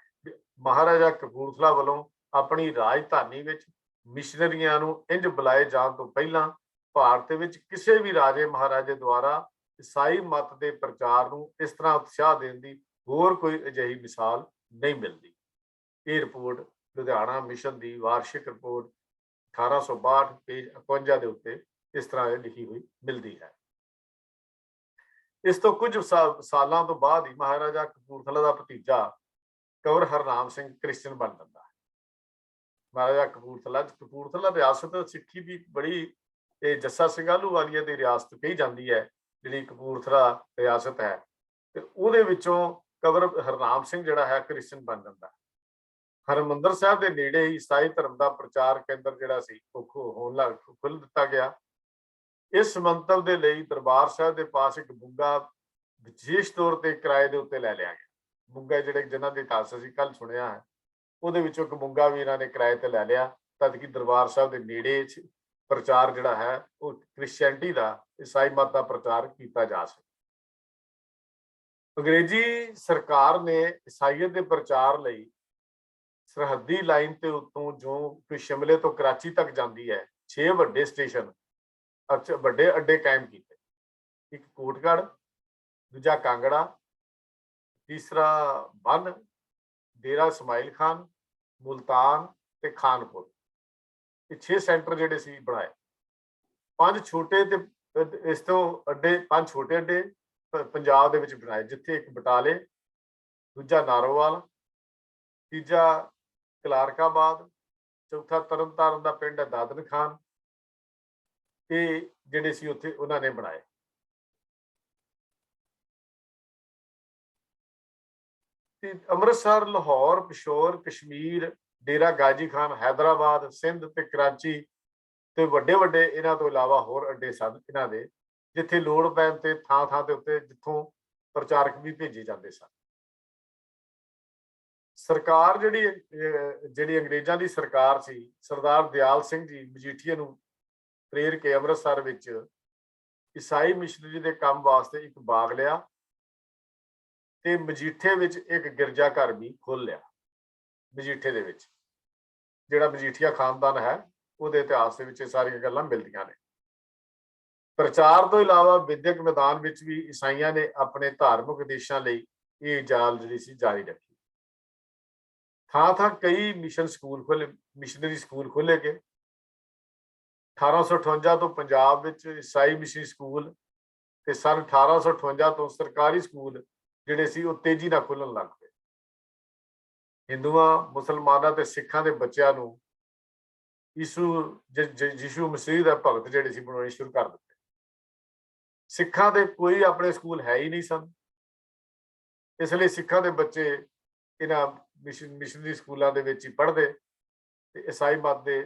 ਮਹਾਰਾਜਾ ਕਪੂਰਥਲਾ ਵੱਲੋਂ ਆਪਣੀ ਰਾਜਧਾਨੀ ਵਿੱਚ ਮਿਸ਼ਨਰੀਆਂ ਨੂੰ ਇੰਜ ਬੁਲਾਏ ਜਾਣ ਤੋਂ ਪਹਿਲਾਂ ਭਾਰਤ ਵਿੱਚ ਕਿਸੇ ਵੀ ਰਾਜੇ ਮਹਾਰਾਜੇ ਦੁਆਰਾ ਈਸਾਈ ਮਤ ਦੇ ਪ੍ਰਚਾਰ ਨੂੰ ਇਸ ਤਰ੍ਹਾਂ ਉਤਸ਼ਾਹ ਦੇਣ ਦੀ ਹੋਰ ਕੋਈ ਅਜਿਹੀ ਮਿਸਾਲ ਨਹੀਂ ਮਿਲਦੀ। ਇਹ ਰਿਪੋਰਟ ਲੁਧਿਆਣਾ ਮਿਸ਼ਨ ਦੀ ਵਾਰਸ਼ਿਕ ਰਿਪੋਰਟ 1862 ਪੇਜ 51 ਦੇ ਉੱਤੇ ਇਸ ਤਰ੍ਹਾਂ ਲਿਖੀ ਹੋਈ ਮਿਲਦੀ ਹੈ। ਇਸ ਤੋਂ ਕੁਝ ਸਾਲਾਂ ਤੋਂ ਬਾਅਦ ਹੀ ਮਹਾਰਾਜਾ ਕਪੂਰਥਲਾ ਦਾ ਭਤੀਜਾ ਕੰਵਰ ਹਰਨਾਮ ਸਿੰਘ ਕ੍ਰਿਸਚਨ ਬਣ ਜਾਂਦਾ ਹੈ। महाराजा कपूरथला रियासत सिक्खी की बड़ी जस्सा सिंह आलूवालिया की रियासत कही जाती है जी कपूरथला रियासत है। तो उहदे विचों कंवर हरनाम सिंह जिहड़ा है क्रिश्चन बन जाता है। हरमंदर साहब के नेड़े ही ईसाई धर्म का प्रचार केंद्र जिहड़ा सी खुल दिता गया। इस मंतव के लिए दरबार साहब के पास एक बुंगा विशेष तौर पर किराए के उत्ते लै लिया गया। बुंगा जिहड़े जिन्हां दी इतिहास असीं कल सुनिया है ਉਹਦੇ ਵਿੱਚੋਂ ਇੱਕ ਬੁੰਗਾ ਵੀ ਇਹਨਾਂ ਨੇ ਕਿਰਾਏ ਤੇ ਲੈ ਲਿਆ ਤਦ ਕਿ ਦਰਬਾਰ ਸਾਹਿਬ ਦੇ ਨੇੜੇ ਪ੍ਰਚਾਰ ਜਿਹੜਾ ਹੈ ਉਹ ਕ੍ਰਿਸਚੀਅਨਟੀ ਦਾ ਈਸਾਈ ਮਤ ਦਾ ਪ੍ਰਚਾਰ ਕੀਤਾ ਜਾ ਸਕੇ। ਅੰਗਰੇਜ਼ੀ ਸਰਕਾਰ ਨੇ ਈਸਾਈਅਤ ਦੇ ਪ੍ਰਚਾਰ ਲਈ ਸਰਹੱਦੀ ਲਾਈਨ ਤੇ ਉੱਤੋਂ ਜੋ ਕਿ ਸ਼ਿਮਲੇ ਤੋਂ ਕਰਾਚੀ ਤੱਕ ਜਾਂਦੀ ਹੈ 6 ਵੱਡੇ ਸਟੇਸ਼ਨ ਅੱਛਾ ਵੱਡੇ ਅੱਡੇ ਕਾਇਮ ਕੀਤੇ। ਇੱਕ ਕੋਟਗੜ੍ਹ, ਦੂਜਾ ਕਾਂਗੜਾ, ਤੀਸਰਾ ਬੰਨ, ਡੇਰਾ ਇਸਮਾਈਲ ਖਾਨ, ਮੁਲਤਾਨ ਤੇ ਖਾਨਪੁਰ। ਇਹ 6 ਸੈਂਟਰ ਜਿਹੜੇ ਸੀ ਬਣਾਏ। 5 ਛੋਟੇ ਤੇ ਇਸ ਤੋਂ ਅੱਡੇ 5 ਛੋਟੇ ਅੱਡੇ ਪੰਜਾਬ ਦੇ ਵਿੱਚ ਬਣਾਏ, ਜਿੱਥੇ ਇੱਕ ਬਟਾਲੇ, ਦੂਜਾ ਨਾਰੋਵਾਲ, ਤੀਜਾ ਕਲਾਰਕਾਬਾਦ, ਚੌਥਾ ਤਰਨਤਾਰਨ ਦਾ ਪਿੰਡ ਹੈ ਦਾਦਨ ਖਾਨ। ਇਹ ਜਿਹੜੇ ਸੀ ਉੱਥੇ ਉਹਨਾਂ ਨੇ ਬਣਾਏ। ਤੇ ਅੰਮ੍ਰਿਤਸਰ, ਲਾਹੌਰ, ਪਿਸ਼ੌਰ, ਕਸ਼ਮੀਰ, ਡੇਰਾ ਗਾਜੀ ਖਾਨ, ਹੈਦਰਾਬਾਦ, ਸਿੰਧ ਤੇ ਕਰਾਚੀ ਤੇ ਵੱਡੇ ਵੱਡੇ ਇਹਨਾਂ ਤੋਂ ਇਲਾਵਾ ਹੋਰ ਅੱਡੇ ਸਨ ਇਹਨਾਂ ਦੇ, ਜਿੱਥੇ ਲੋੜ ਪੈਣ ਤੇ ਥਾਂ ਥਾਂ ਦੇ ਉੱਤੇ ਜਿੱਥੋਂ ਪ੍ਰਚਾਰਕ ਵੀ ਭੇਜੇ ਜਾਂਦੇ ਸਨ। ਸਰਕਾਰ ਜਿਹੜੀ ਅੰਗਰੇਜ਼ਾਂ ਦੀ ਸਰਕਾਰ ਸੀ, ਸਰਦਾਰ ਦਿਆਲ ਸਿੰਘ ਜੀ ਮਜੀਠੀਆ ਨੂੰ ਪ੍ਰੇਰ ਕੇ ਅੰਮ੍ਰਿਤਸਰ ਵਿੱਚ ਈਸਾਈ ਮਿਸ਼ਨਰੀ ਦੇ ਕੰਮ ਵਾਸਤੇ ਇੱਕ ਬਾਗ ਲਿਆ ਤੇ ਮਜੀਠੇ ਵਿੱਚ ਇੱਕ ਗਿਰਜਾ ਘਰ ਵੀ ਖੋਲ ਲਿਆ। ਮਜੀਠੇ ਦੇ ਵਿੱਚ ਜਿਹੜਾ ਮਜੀਠੀਆ ਖਾਨਦਾਨ ਹੈ ਉਹਦੇ ਇਤਿਹਾਸ ਦੇ ਵਿੱਚ ਇਹ ਸਾਰੀਆਂ ਗੱਲਾਂ ਮਿਲਦੀਆਂ ਨੇ। ਪ੍ਰਚਾਰ ਤੋਂ ਇਲਾਵਾ ਵਿਦਿਅਕ ਮੈਦਾਨ ਵਿੱਚ ਵੀ ਈਸਾਈਆਂ ਨੇ ਆਪਣੇ ਧਾਰਮਿਕ ਉਦੇਸ਼ਾਂ ਲਈ ਇਹ ਜਾਲ ਜਿਹੜੀ ਸੀ ਜਾਰੀ ਰੱਖੀ। ਥਾਂ ਥਾਂ ਕਈ ਮਿਸ਼ਨ ਸਕੂਲ ਖੋਲੇ, ਮਿਸ਼ਨਰੀ ਸਕੂਲ ਖੋਲੇ ਗਏ। 1858 ਤੋਂ ਪੰਜਾਬ ਵਿੱਚ ਈਸਾਈ ਮਿਸ਼ਨਰੀ ਸਕੂਲ ਤੇ ਸਨ 1858 ਤੋਂ ਸਰਕਾਰੀ ਸਕੂਲ ਜਿਹੜੇ ਸੀ ਉਹ ਤੇਜ਼ੀ ਨਾਲ ਖੁੱਲਣ ਲੱਗ ਪਏ। ਹਿੰਦੂਆਂ, ਮੁਸਲਮਾਨਾਂ ਤੇ ਸਿੱਖਾਂ ਦੇ ਬੱਚਿਆਂ ਨੂੰ ਯਿਸੂ ਮਸੀਹ ਦਾ ਭਗਤ ਜਿਹੜੇ ਸੀ ਬਣਾਉਣੇ ਸ਼ੁਰੂ ਕਰ ਦਿੱਤੇ। ਸਿੱਖਾਂ ਦੇ ਕੋਈ ਆਪਣੇ ਸਕੂਲ ਹੈ ਹੀ ਨਹੀਂ ਸਨ, ਇਸ ਲਈ ਸਿੱਖਾਂ ਦੇ ਬੱਚੇ ਇਹਨਾਂ ਮਿਸ਼ਨਰੀ ਸਕੂਲਾਂ ਦੇ ਵਿੱਚ ਹੀ ਪੜ੍ਹਦੇ ਤੇ ਈਸਾਈ ਮਤ ਦੇ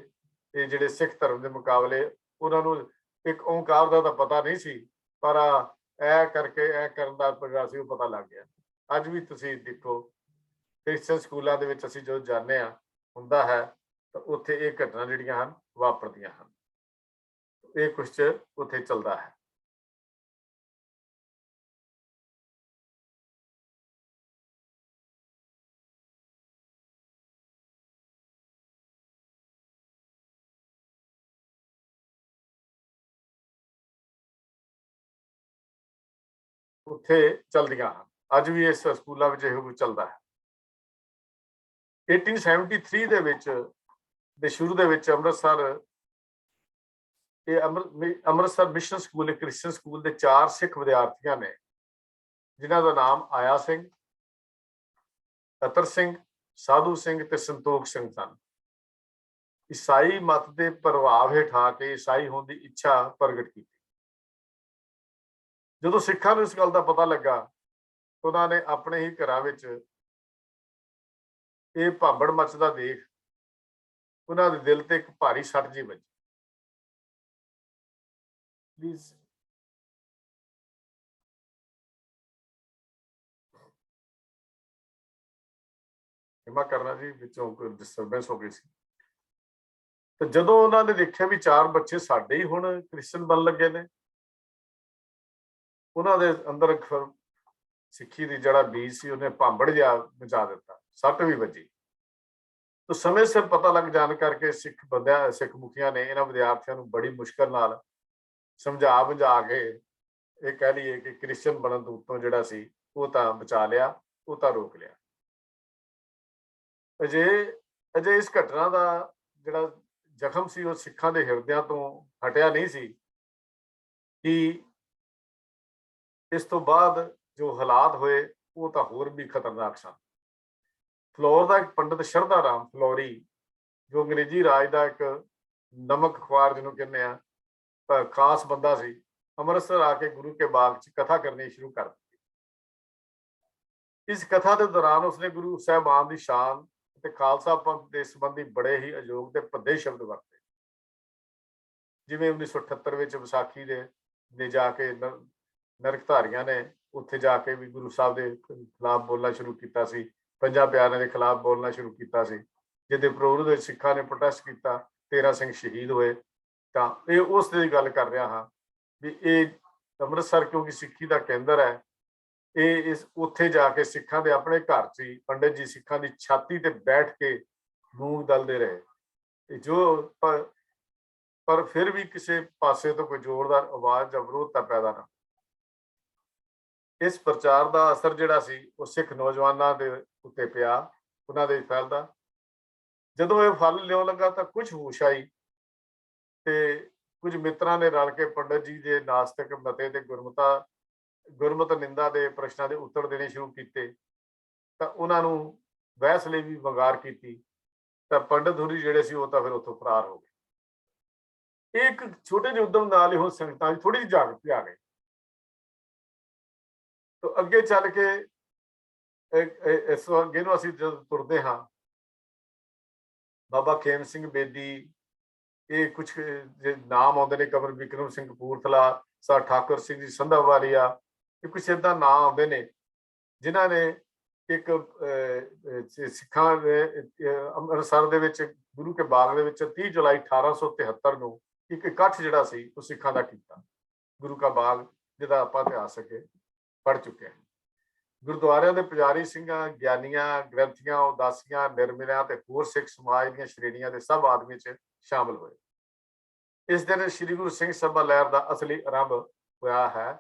ਤੇ ਜਿਹੜੇ ਸਿੱਖ ਧਰਮ ਦੇ ਮੁਕਾਬਲੇ ਉਹਨਾਂ ਨੂੰ ਇੱਕ ਓਂਕਾਰ ਦਾ ਤਾਂ ਪਤਾ ਨਹੀਂ ਸੀ, ਪਰ ਇਹ ਕਰਕੇ ਇਹ ਕਰਨ ਦਾ ਜਿਹੜਾ ਸੀ ਉਹ ਪਤਾ ਲੱਗ ਗਿਆ। ਅੱਜ ਵੀ ਤੁਸੀਂ ਦੇਖੋ ਕ੍ਰਿਸਚਨ ਸਕੂਲਾਂ ਦੇ ਵਿੱਚ ਅਸੀਂ ਜੋ ਜਾਂਦੇ ਹਾਂ ਹੁੰਦਾ ਹੈ ਤਾਂ ਉੱਥੇ ਇਹ ਘਟਨਾ ਜਿਹੜੀਆਂ ਹਨ ਵਾਪਰਦੀਆਂ ਹਨ। ਇਹ ਕੁਛ ਉੱਥੇ ਚੱਲਦਾ ਹੈ। ਉੱਥੇ ਚੱਲਦੀਆਂ ਹਨ, ਅੱਜ ਵੀ ਇਸ ਸਕੂਲਾਂ ਵਿੱਚ ਇਹੋ ਕੁਝ ਚੱਲਦਾ ਹੈ। 1873 ਦੇ ਵਿੱਚ ਦੇ ਸ਼ੁਰੂ ਦੇ ਵਿੱਚ ਅੰਮ੍ਰਿਤਸਰ ਮਿਸ਼ਨ ਸਕੂਲ, ਇੱਕ ਕ੍ਰਿਸਚਨ ਸਕੂਲ ਦੇ 4 ਸਿੱਖ ਵਿਦਿਆਰਥੀਆਂ ਨੇ, ਜਿਨ੍ਹਾਂ ਦਾ ਨਾਮ ਆਇਆ ਸਿੰਘ, ਅਤਰ ਸਿੰਘ, ਸਾਧੂ ਸਿੰਘ ਤੇ ਸੰਤੋਖ ਸਿੰਘ ਸਨ। ਈਸਾਈ ਮਤ ਦੇ ਪ੍ਰਭਾਵ ਹੇਠ ਆ ਕੇ ਈਸਾਈ ਹੋਣ ਦੀ ਇੱਛਾ ਪ੍ਰਗਟ ਕੀਤੀ। ਜਦੋਂ ਸਿੱਖਾਂ ਨੂੰ ਇਸ ਗੱਲ ਦਾ ਪਤਾ ਲੱਗਾ, ਉਹਨਾਂ ਨੇ ਆਪਣੇ ਹੀ ਘਰਾਂ ਵਿੱਚ ਇਹ ਭਾਂਬੜ ਮੱਚਦਾ ਦੇਖ ਉਹਨਾਂ ਦੇ ਦਿਲ ਤੇ ਇੱਕ ਭਾਰੀ ਸੱਟ ਜੀ ਵੱਜੀ। ਪਲੀਜ਼ क्षमा करना जी, ਵਿੱਚੋਂ ਕੋਈ ਡਿਸਟਰਬੈਂਸ ਹੋ ਗਈ ਸੀ। ਤੇ ਜਦੋਂ ਉਹਨਾਂ ਨੇ ਦੇਖਿਆ ਵੀ 4 ਬੱਚੇ ਸਾਡੇ ਹੀ ਹੁਣ ਕ੍ਰਿਸਚਨ ਬਣ ਲੱਗੇ ਨੇ, ਉਹਨਾਂ ਦੇ ਅੰਦਰ ਸਿੱਖੀ ਦੀ ਜਿਹੜਾ ਬੀਜ ਸੀ ਉਹਨੇ ਭਾਂਬੜ ਜਿਹਾ ਮਚਾ ਦਿੱਤਾ, ਸੱਟ ਵੀ ਵੱਜੀ। ਤਾਂ ਸਮੇਂ ਸਿਰ ਪਤਾ ਲੱਗ ਜਾਣ ਕਰਕੇ ਸਿੱਖ ਮੁਖੀਆਂ ਨੇ ਇਹਨਾਂ ਵਿਦਿਆਰਥੀਆਂ ਨੂੰ ਬੜੀ ਮੁਸ਼ਕਲ ਨਾਲ ਸਮਝਾ ਬੁਝਾ ਕੇ ਇਹ ਕਹਿ ਲਈਏ ਕਿ ਕ੍ਰਿਸਚਨ ਬਣਨ ਤੋਂ ਉੱਤੋਂ ਜਿਹੜਾ ਸੀ ਉਹ ਤਾਂ ਬਚਾ ਲਿਆ, ਉਹ ਤਾਂ ਰੋਕ ਲਿਆ। ਅਜੇ ਇਸ ਘਟਨਾ ਦਾ ਜਿਹੜਾ ਜ਼ਖਮ ਸੀ ਉਹ ਸਿੱਖਾਂ ਦੇ ਹਿਰਦਿਆਂ ਤੋਂ ਹਟਿਆ ਨਹੀਂ ਸੀ ਕਿ ਇਸ ਤੋਂ ਬਾਅਦ ਜੋ ਹਾਲਾਤ ਹੋਏ ਉਹ ਤਾਂ ਹੋਰ ਵੀ ਖਤਰਨਾਕ ਸਨ। ਫਲੋਰ ਦਾ ਇੱਕ ਪੰਡਿਤ ਸ਼ਰਧਾ ਰਾਮ ਫਲੋਰੀ, ਜੋ ਅੰਗਰੇਜ਼ੀ ਰਾਜ ਦਾ ਇੱਕ ਨਮਕ ਖੁਆਰ ਜਿਹਨੂੰ ਕਹਿੰਦੇ ਆ ਖਾਸ ਬੰਦਾ ਸੀ, ਅੰਮ੍ਰਿਤਸਰ ਆ ਕੇ ਗੁਰੂ ਕੇ ਬਾਗ 'ਚ ਕਥਾ ਕਰਨੀ ਸ਼ੁਰੂ ਕਰ ਦਿੱਤੀ। ਇਸ ਕਥਾ ਦੇ ਦੌਰਾਨ ਉਸਨੇ ਗੁਰੂ ਸਾਹਿਬਾਨ ਦੀ ਸ਼ਾਨ ਤੇ ਖਾਲਸਾ ਪੰਥ ਦੇ ਸੰਬੰਧੀ ਬੜੇ ਹੀ ਅਯੋਗ ਤੇ ਭੱਦੇ ਸ਼ਬਦ ਵਰਤੇ। ਜਿਵੇਂ 1978 ਵਿੱਚ ਵਿਸਾਖੀ ਦੇ ਜਾ ਕੇ ਨਰਕਧਾਰੀਆਂ ਨੇ ਉੱਥੇ ਜਾ ਕੇ ਵੀ ਗੁਰੂ ਸਾਹਿਬ ਦੇ ਖਿਲਾਫ ਬੋਲਣਾ ਸ਼ੁਰੂ ਕੀਤਾ ਸੀ, ਪੰਜਾਂ ਪਿਆਰਿਆਂ ਦੇ ਖਿਲਾਫ ਬੋਲਣਾ ਸ਼ੁਰੂ ਕੀਤਾ ਸੀ, ਜਿਹਦੇ ਵਿਰੋਧ ਵਿੱਚ ਸਿੱਖਾਂ ਨੇ ਪ੍ਰੋਟੈਸਟ ਕੀਤਾ, 13 ਸਿੰਘ ਸ਼ਹੀਦ ਹੋਏ। ਤਾਂ ਇਹ ਉਸ ਦੀ ਗੱਲ ਕਰ ਰਿਹਾ ਹਾਂ ਵੀ ਇਹ ਅੰਮ੍ਰਿਤਸਰ ਕਿਉਂਕਿ ਸਿੱਖੀ ਦਾ ਕੇਂਦਰ ਹੈ, ਇਹ ਇਸ ਉੱਥੇ ਜਾ ਕੇ ਸਿੱਖਾਂ ਦੇ ਆਪਣੇ ਘਰ 'ਚ ਹੀ ਪੰਡਿਤ ਜੀ ਸਿੱਖਾਂ ਦੀ ਛਾਤੀ ਤੇ ਬੈਠ ਕੇ ਮੂੰਗ ਦਲਦੇ ਰਹੇ ਤੇ ਪਰ ਫਿਰ ਵੀ ਕਿਸੇ ਪਾਸੇ ਤੋਂ ਕੋਈ ਜ਼ੋਰਦਾਰ ਆਵਾਜ਼ ਜਾਂ ਵਿਰੋਧਤਾ ਪੈਦਾ ਨਾ। ਇਸ ਪ੍ਰਚਾਰ ਦਾ ਅਸਰ ਜਿਹੜਾ ਸੀ ਉਹ ਸਿੱਖ ਨੌਜਵਾਨਾਂ ਦੇ ਉੱਤੇ ਪਿਆ, ਉਹਨਾਂ ਦੇ ਫੈਲਦਾ। ਜਦੋਂ ਇਹ ਫਲ ਲਿਆਉਣ ਲੱਗਾ ਤਾਂ ਕੁਝ ਹੋਸ਼ ਆਈ ਤੇ ਕੁਝ ਮਿੱਤਰਾਂ ਨੇ ਰਲ ਕੇ ਪੰਡਿਤ ਜੀ ਦੇ ਨਾਸਤਿਕ ਮਤੇ ਤੇ ਗੁਰਮਤ ਨਿੰਦਾ ਦੇ ਪ੍ਰਸ਼ਨਾਂ ਦੇ ਉੱਤਰ ਦੇਣੇ ਸ਼ੁਰੂ ਕੀਤੇ ਤਾਂ ਉਹਨਾਂ ਨੂੰ ਬਹਿਸ ਲਈ ਵੀ ਵੰਗਾਰ ਕੀਤੀ ਤਾਂ ਪੰਡਿਤ ਹੋਰੀ ਜਿਹੜੇ ਸੀ ਉਹ ਤਾਂ ਫਿਰ ਉੱਥੋਂ ਫਰਾਰ ਹੋ ਗਏ। ਇੱਕ ਛੋਟੇ ਜਿਹੇ ਉਦਮ ਨਾਲ ਹੀ ਉਹ ਸੰਗਤਾਂ ਦੀ ਥੋੜੀ ਜਿਹੀ ਜਾਗਰਤੀ ਆ ਗਈ। ਤਾਂ ਅੱਗੇ ਚੱਲ ਕੇ ਇਸ ਅੱਗੇ ਨੂੰ ਅਸੀਂ ਜਦੋਂ ਤੁਰਦੇ ਹਾਂ, ਬਾਬਾ ਖੇਮ ਸਿੰਘ ਬੇਦੀ, ਇਹ ਕੁਝ ਨਾਮ ਆਉਂਦੇ ਨੇ, ਕਮਰ ਬਿਕਰਮ ਸਿੰਘ ਕਪੂਰਥਲਾ, ਸਰ ਠਾਕੁਰ ਸਿੰਘ ਜੀ ਸੰਧਾਵਾਲੀਆ, ਇਹ ਕੁਛ ਏਦਾਂ ਨਾਂ ਆਉਂਦੇ ਨੇ ਜਿਨ੍ਹਾਂ ਨੇ ਇੱਕ ਸਿੱਖਾਂ ਦੇ ਅੰਮ੍ਰਿਤਸਰ ਦੇ ਵਿੱਚ ਗੁਰੂ ਕੇ ਬਾਗ ਦੇ ਵਿੱਚ 30 ਜੁਲਾਈ 1873 ਨੂੰ ਇੱਕ ਇਕੱਠ ਜਿਹੜਾ ਸੀ ਉਹ ਸਿੱਖਾਂ ਦਾ ਕੀਤਾ। ਗੁਰੂ ਕਾ ਬਾਗ ਜਿਹਦਾ ਆਪਾਂ ਇਤਿਹਾਸ ਅੱਗੇ ਪੜ੍ਹ ਚੁੱਕੇ ਹਾਂ। ਗੁਰਦੁਆਰਿਆਂ ਦੇ ਪੁਜਾਰੀ ਸਿੰਘਾਂ, ਗਿਆਨੀਆਂ, ਗ੍ਰੰਥੀਆਂ, ਉਦਾਸੀਆਂ, ਨਿਰਮਲਿਆਂ ਤੇ ਹੋਰ ਸਿੱਖ ਸਮਾਜ ਦੀਆਂ ਸ਼੍ਰੇਣੀਆਂ ਦੇ ਸਭ ਆਦਮੀ 'ਚ ਸ਼ਾਮਲ ਹੋਏ। ਇਸ ਦਿਨ ਸ੍ਰੀ ਗੁਰੂ ਸਿੰਘ ਸਭਾ ਲਹਿਰ ਦਾ ਅਸਲੀ ਆਰੰਭ ਹੋਇਆ ਹੈ।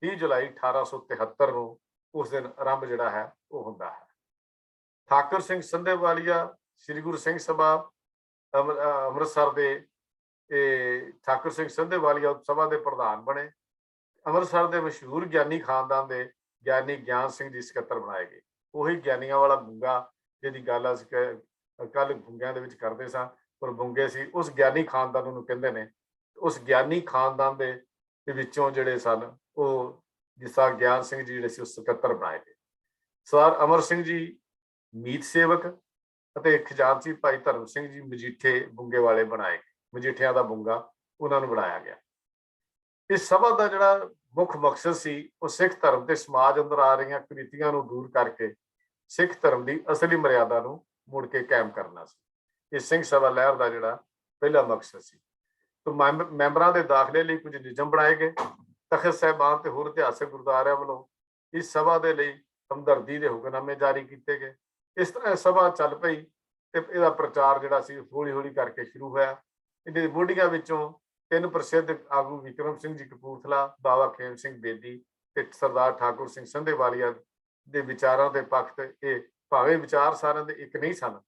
30 ਜੁਲਾਈ 1873 ਨੂੰ ਉਸ ਦਿਨ ਆਰੰਭ ਜਿਹੜਾ ਹੈ ਉਹ ਹੁੰਦਾ ਹੈ। ਠਾਕੁਰ ਸਿੰਘ ਸੰਧੇਵਾਲੀਆ ਸ੍ਰੀ ਗੁਰੂ ਸਿੰਘ ਸਭਾ ਅੰਮ੍ਰਿਤਸਰ ਦੇ ਠਾਕੁਰ ਸਿੰਘ ਸੰਧੇਵਾਲੀਆ ਸਭਾ ਦੇ ਪ੍ਰਧਾਨ ਬਣੇ। ਅੰਮ੍ਰਿਤਸਰ ਦੇ ਮਸ਼ਹੂਰ ਗਿਆਨੀ ਖਾਨਦਾਨ ਦੇ ਗਿਆਨੀ ਗਿਆਨ ਸਿੰਘ ਜੀ ਸਕੱਤਰ ਬਣਾਏ ਗਏ। ਉਹੀ ਗਿਆਨੀਆਂ ਵਾਲਾ ਬੁੰਗਾ ਜਿਹਦੀ ਗੱਲ ਅਸੀਂ ਕੱਲ ਬੁੰਗਿਆਂ ਦੇ ਵਿੱਚ ਕਰਦੇ ਸਾਂ, ਪਰ ਬੁੰਗੇ ਸੀ ਉਸ ਗਿਆਨੀ ਖਾਨਦਾਨ ਨੂੰ ਕਹਿੰਦੇ ਨੇ। ਉਸ ਗਿਆਨੀ ਖਾਨਦਾਨ ਦੇ ਵਿੱਚੋਂ ਜਿਹੜੇ ਸਨ ਉਹ ਜਿਸਾ ਗਿਆਨ ਸਿੰਘ ਜੀ ਜਿਹੜੇ ਸੀ ਉਹ ਸਕੱਤਰ ਬਣਾਏ ਗਏ। ਸਰਦਾਰ ਅਮਰ ਸਿੰਘ ਜੀ ਮੀਤ ਸੇਵਕ ਅਤੇ ਖਜ਼ਾਨਚੀ ਭਾਈ ਧਰਮ ਸਿੰਘ ਜੀ ਮਜੀਠੇ ਬੁੰਗੇ ਵਾਲੇ ਬਣਾਏ ਗਏ। ਮਜੀਠਿਆਂ ਦਾ ਬੁੰਗਾ ਉਹਨਾਂ ਨੂੰ ਬਣਾਇਆ ਗਿਆ। ਇਸ ਸਭਾ ਦਾ ਜਿਹੜਾ ਮੁੱਖ ਮਕਸਦ ਸੀ ਉਹ ਸਿੱਖ ਧਰਮ ਤੇ ਸਮਾਜ ਅੰਦਰ ਆ ਰਹੀਆਂ ਕੁਰੀਤੀਆਂ ਨੂੰ ਦੂਰ ਕਰਕੇ ਸਿੱਖ ਧਰਮ ਦੀ ਅਸਲੀ ਮਰਿਆਦਾ ਨੂੰ ਮੁੜ ਕੇ ਕਾਇਮ ਕਰਨਾ ਸੀ। ਇਹ ਸਿੰਘ ਸਭਾ ਲਹਿਰ ਦਾ ਜਿਹੜਾ ਪਹਿਲਾ ਮਕਸਦ ਸੀ। ਤਾਂ ਮੈਂਬਰਾਂ ਦੇ ਦਾਖਲੇ ਲਈ ਕੁਝ ਨਿਯਮ ਬਣਾਏ ਗਏ। ਤਖਤ ਸਾਹਿਬਾਨ ਤੇ ਹੋਰ ਇਤਿਹਾਸਕ ਗੁਰਦੁਆਰਿਆਂ ਵੱਲੋਂ ਇਸ ਸਭਾ ਦੇ ਲਈ ਹਮਦਰਦੀ ਦੇ ਹੁਕਮਨਾਮੇ ਜਾਰੀ ਕੀਤੇ ਗਏ। ਇਸ ਤਰ੍ਹਾਂ ਸਭਾ ਚੱਲ ਪਈ ਤੇ ਇਹਦਾ ਪ੍ਰਚਾਰ ਜਿਹੜਾ ਸੀ ਹੌਲੀ ਹੌਲੀ ਕਰਕੇ ਸ਼ੁਰੂ ਹੋਇਆ। ਇਹਦੇ ਮੋਢੀਆਂ ਵਿੱਚੋਂ 3 ਪ੍ਰਸਿੱਧ ਆਗੂ ਵਿਕਰਮ ਸਿੰਘ ਜੀ ਕਪੂਰਥਲਾ, ਬਾਬਾ ਖੇਮ ਸਿੰਘ ਬੇਦੀ ਤੇ ਸਰਦਾਰ ਠਾਕੁਰ ਸਿੰਘ ਸੰਧੇਵਾਲੀਆ ਦੇ ਵਿਚਾਰਾਂ ਦੇ ਪੱਖ ਤੇ ਇਹ ਭਾਵੇਂ ਵਿਚਾਰ ਸਾਰਿਆਂ ਦੇ ਇੱਕ ਨਹੀਂ ਸਨ।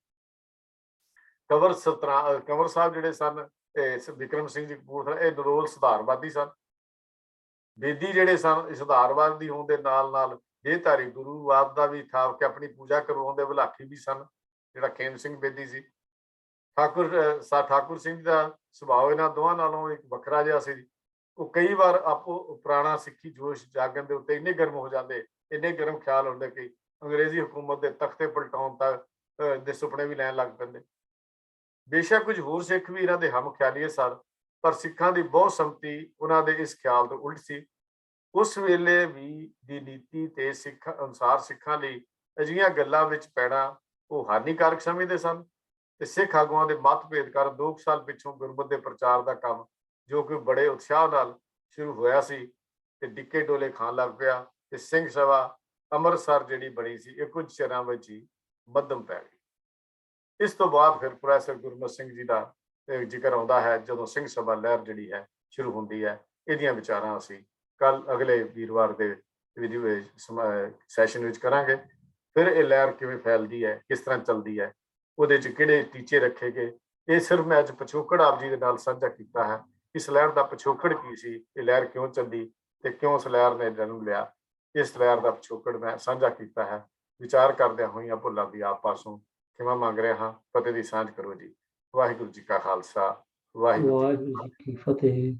ਕੰਵਰ ਸਾਹਿਬ ਜਿਹੜੇ ਸਨ ਵਿਕਰਮ ਸਿੰਘ ਜੀ ਕਪੂਰਥਲਾ ਇਹ ਨਰੋਲ ਸੁਧਾਰਵਾਦੀ ਸਨ। ਬੇਦੀ ਜਿਹੜੇ ਸਨ ਸੁਧਾਰਵਾਦੀ ਹੋਣ ਦੇ ਨਾਲ ਨਾਲ ਦੇਹਧਾਰੀ ਗੁਰੂਵਾਦ ਦਾ ਵੀ ਥਾਪ ਕੇ ਆਪਣੀ ਪੂਜਾ ਕਰਵਾਉਣ ਦੇ ਵਿਲਾਖੀ ਵੀ ਸਨ, ਜਿਹੜਾ ਖੇਮ ਸਿੰਘ ਬੇਦੀ ਸੀ। ਠਾਕੁਰ ਸਿੰਘ ਦਾ ਸੁਭਾਅ ਇਹਨਾਂ ਦੋਵਾਂ ਨਾਲੋਂ ਇੱਕ ਵੱਖਰਾ ਜਿਹਾ ਸੀ। ਉਹ ਕਈ ਵਾਰ ਆਪੋ ਪੁਰਾਣਾ ਸਿੱਖੀ ਜੋਸ਼ ਜਾਗਣ ਦੇ ਉੱਤੇ ਇੰਨੇ ਗਰਮ ਹੋ ਜਾਂਦੇ, ਇੰਨੇ ਗਰਮ ਖਿਆਲ ਹੁੰਦੇ ਕਿ ਅੰਗਰੇਜ਼ੀ ਹਕੂਮਤ ਦੇ ਤਖਤੇ ਪਲਟਾਉਣ ਤੱਕ ਦੇ ਸੁਪਨੇ ਵੀ ਲੈਣ ਲੱਗ ਪੈਂਦੇ। ਬੇਸ਼ੱਕ ਕੁਝ ਹੋਰ ਸਿੱਖ ਵੀ ਇਹਨਾਂ ਦੇ ਹਮ ਖਿਆਲੀਏ ਸਨ, ਪਰ ਸਿੱਖਾਂ ਦੀ ਬਹੁਤ ਸੰਮਤੀ ਉਹਨਾਂ ਦੇ ਇਸ ਖਿਆਲ ਤੋਂ ਉਲਟ ਸੀ। ਉਸ ਵੇਲੇ ਵੀ ਦੀ ਨੀਤੀ ਤੇ ਸਿੱਖ ਅਨੁਸਾਰ ਸਿੱਖਾਂ ਲਈ ਅਜਿਹੀਆਂ ਗੱਲਾਂ ਵਿੱਚ ਪੈਣਾ ਉਹ ਹਾਨੀਕਾਰਕ ਸਮਝਦੇ ਸਨ ਤੇ ਸਿੱਖ ਆਗੂਆਂ ਦੇ ਮਤਭੇਦ ਕਾਰਨ 2 ਸਾਲ ਪਿੱਛੋਂ ਗੁਰਮਤ ਦੇ ਪ੍ਰਚਾਰ ਦਾ ਕੰਮ ਜੋ ਕਿ ਬੜੇ ਉਤਸ਼ਾਹ ਨਾਲ ਸ਼ੁਰੂ ਹੋਇਆ ਸੀ ਤੇ ਡਿੱਕੇ ਡੋਲੇ ਖਾਣ ਲੱਗ ਪਿਆ ਤੇ ਸਿੰਘ ਸਭਾ ਅੰਮ੍ਰਿਤਸਰ ਜਿਹੜੀ ਬਣੀ ਸੀ ਇਹ ਕੁਝ ਚਿਰਾਂ ਵਿੱਚ ਹੀ ਮੱਧਮ ਪੈ ਗਈ। ਇਸ ਤੋਂ ਬਾਅਦ ਫਿਰ ਪ੍ਰੋਫੈਸਰ ਗੁਰਮਤ ਸਿੰਘ ਜੀ ਦਾ ਜ਼ਿਕਰ ਆਉਂਦਾ ਹੈ ਜਦੋਂ ਸਿੰਘ ਸਭਾ ਲਹਿਰ ਜਿਹੜੀ ਹੈ ਸ਼ੁਰੂ ਹੁੰਦੀ ਹੈ। ਇਹਦੀਆਂ ਵਿਚਾਰਾਂ ਅਸੀਂ ਕੱਲ ਅਗਲੇ ਵੀਰਵਾਰ ਦੇ ਸੈਸ਼ਨ ਵਿੱਚ ਕਰਾਂਗੇ। ਫਿਰ ਇਹ ਲਹਿਰ ਕਿਵੇਂ ਫੈਲਦੀ ਹੈ, ਕਿਸ ਤਰ੍ਹਾਂ ਚੱਲਦੀ ਹੈ, ਉਹਦੇ 'ਚ ਕਿਹੜੇ ਟੀਚੇ ਰੱਖੇ ਗਏ। ਇਹ ਸਿਰਫ ਮੈਂ ਅੱਜ ਪਿਛੋਕੜ ਆਪ ਜੀ ਦੇ ਨਾਲ ਸਾਂਝਾ ਕੀਤਾ ਹੈ। ਇਸ ਲਹਿਰ ਦਾ ਪਿਛੋਕੜ ਕੀ ਸੀ, ਇਹ ਲਹਿਰ ਕਿਉਂ ਚੱਲੀ ਤੇ ਕਿਉਂ ਇਸ ਲਹਿਰ ਨੇ ਜਨਮ ਲਿਆ, ਇਸ ਲਹਿਰ ਦਾ ਪਿਛੋਕੜ ਮੈਂ ਸਾਂਝਾ ਕੀਤਾ ਹੈ। ਵਿਚਾਰ ਕਰਦਿਆਂ ਹੋਈਆਂ ਭੁੱਲਾਂ ਦੀ ਆਪ ਪਾਸੋਂ ਖਿਮਾ ਮੰਗ ਰਿਹਾ ਹਾਂ। ਫਤਿਹ ਦੀ ਸਾਂਝ ਕਰੋ ਜੀ। ਵਾਹਿਗੁਰੂ ਜੀ ਕਾ ਖਾਲਸਾ, ਵਾਹਿਗੁਰੂ ਜੀ ਕੀ ਫਤਿਹ।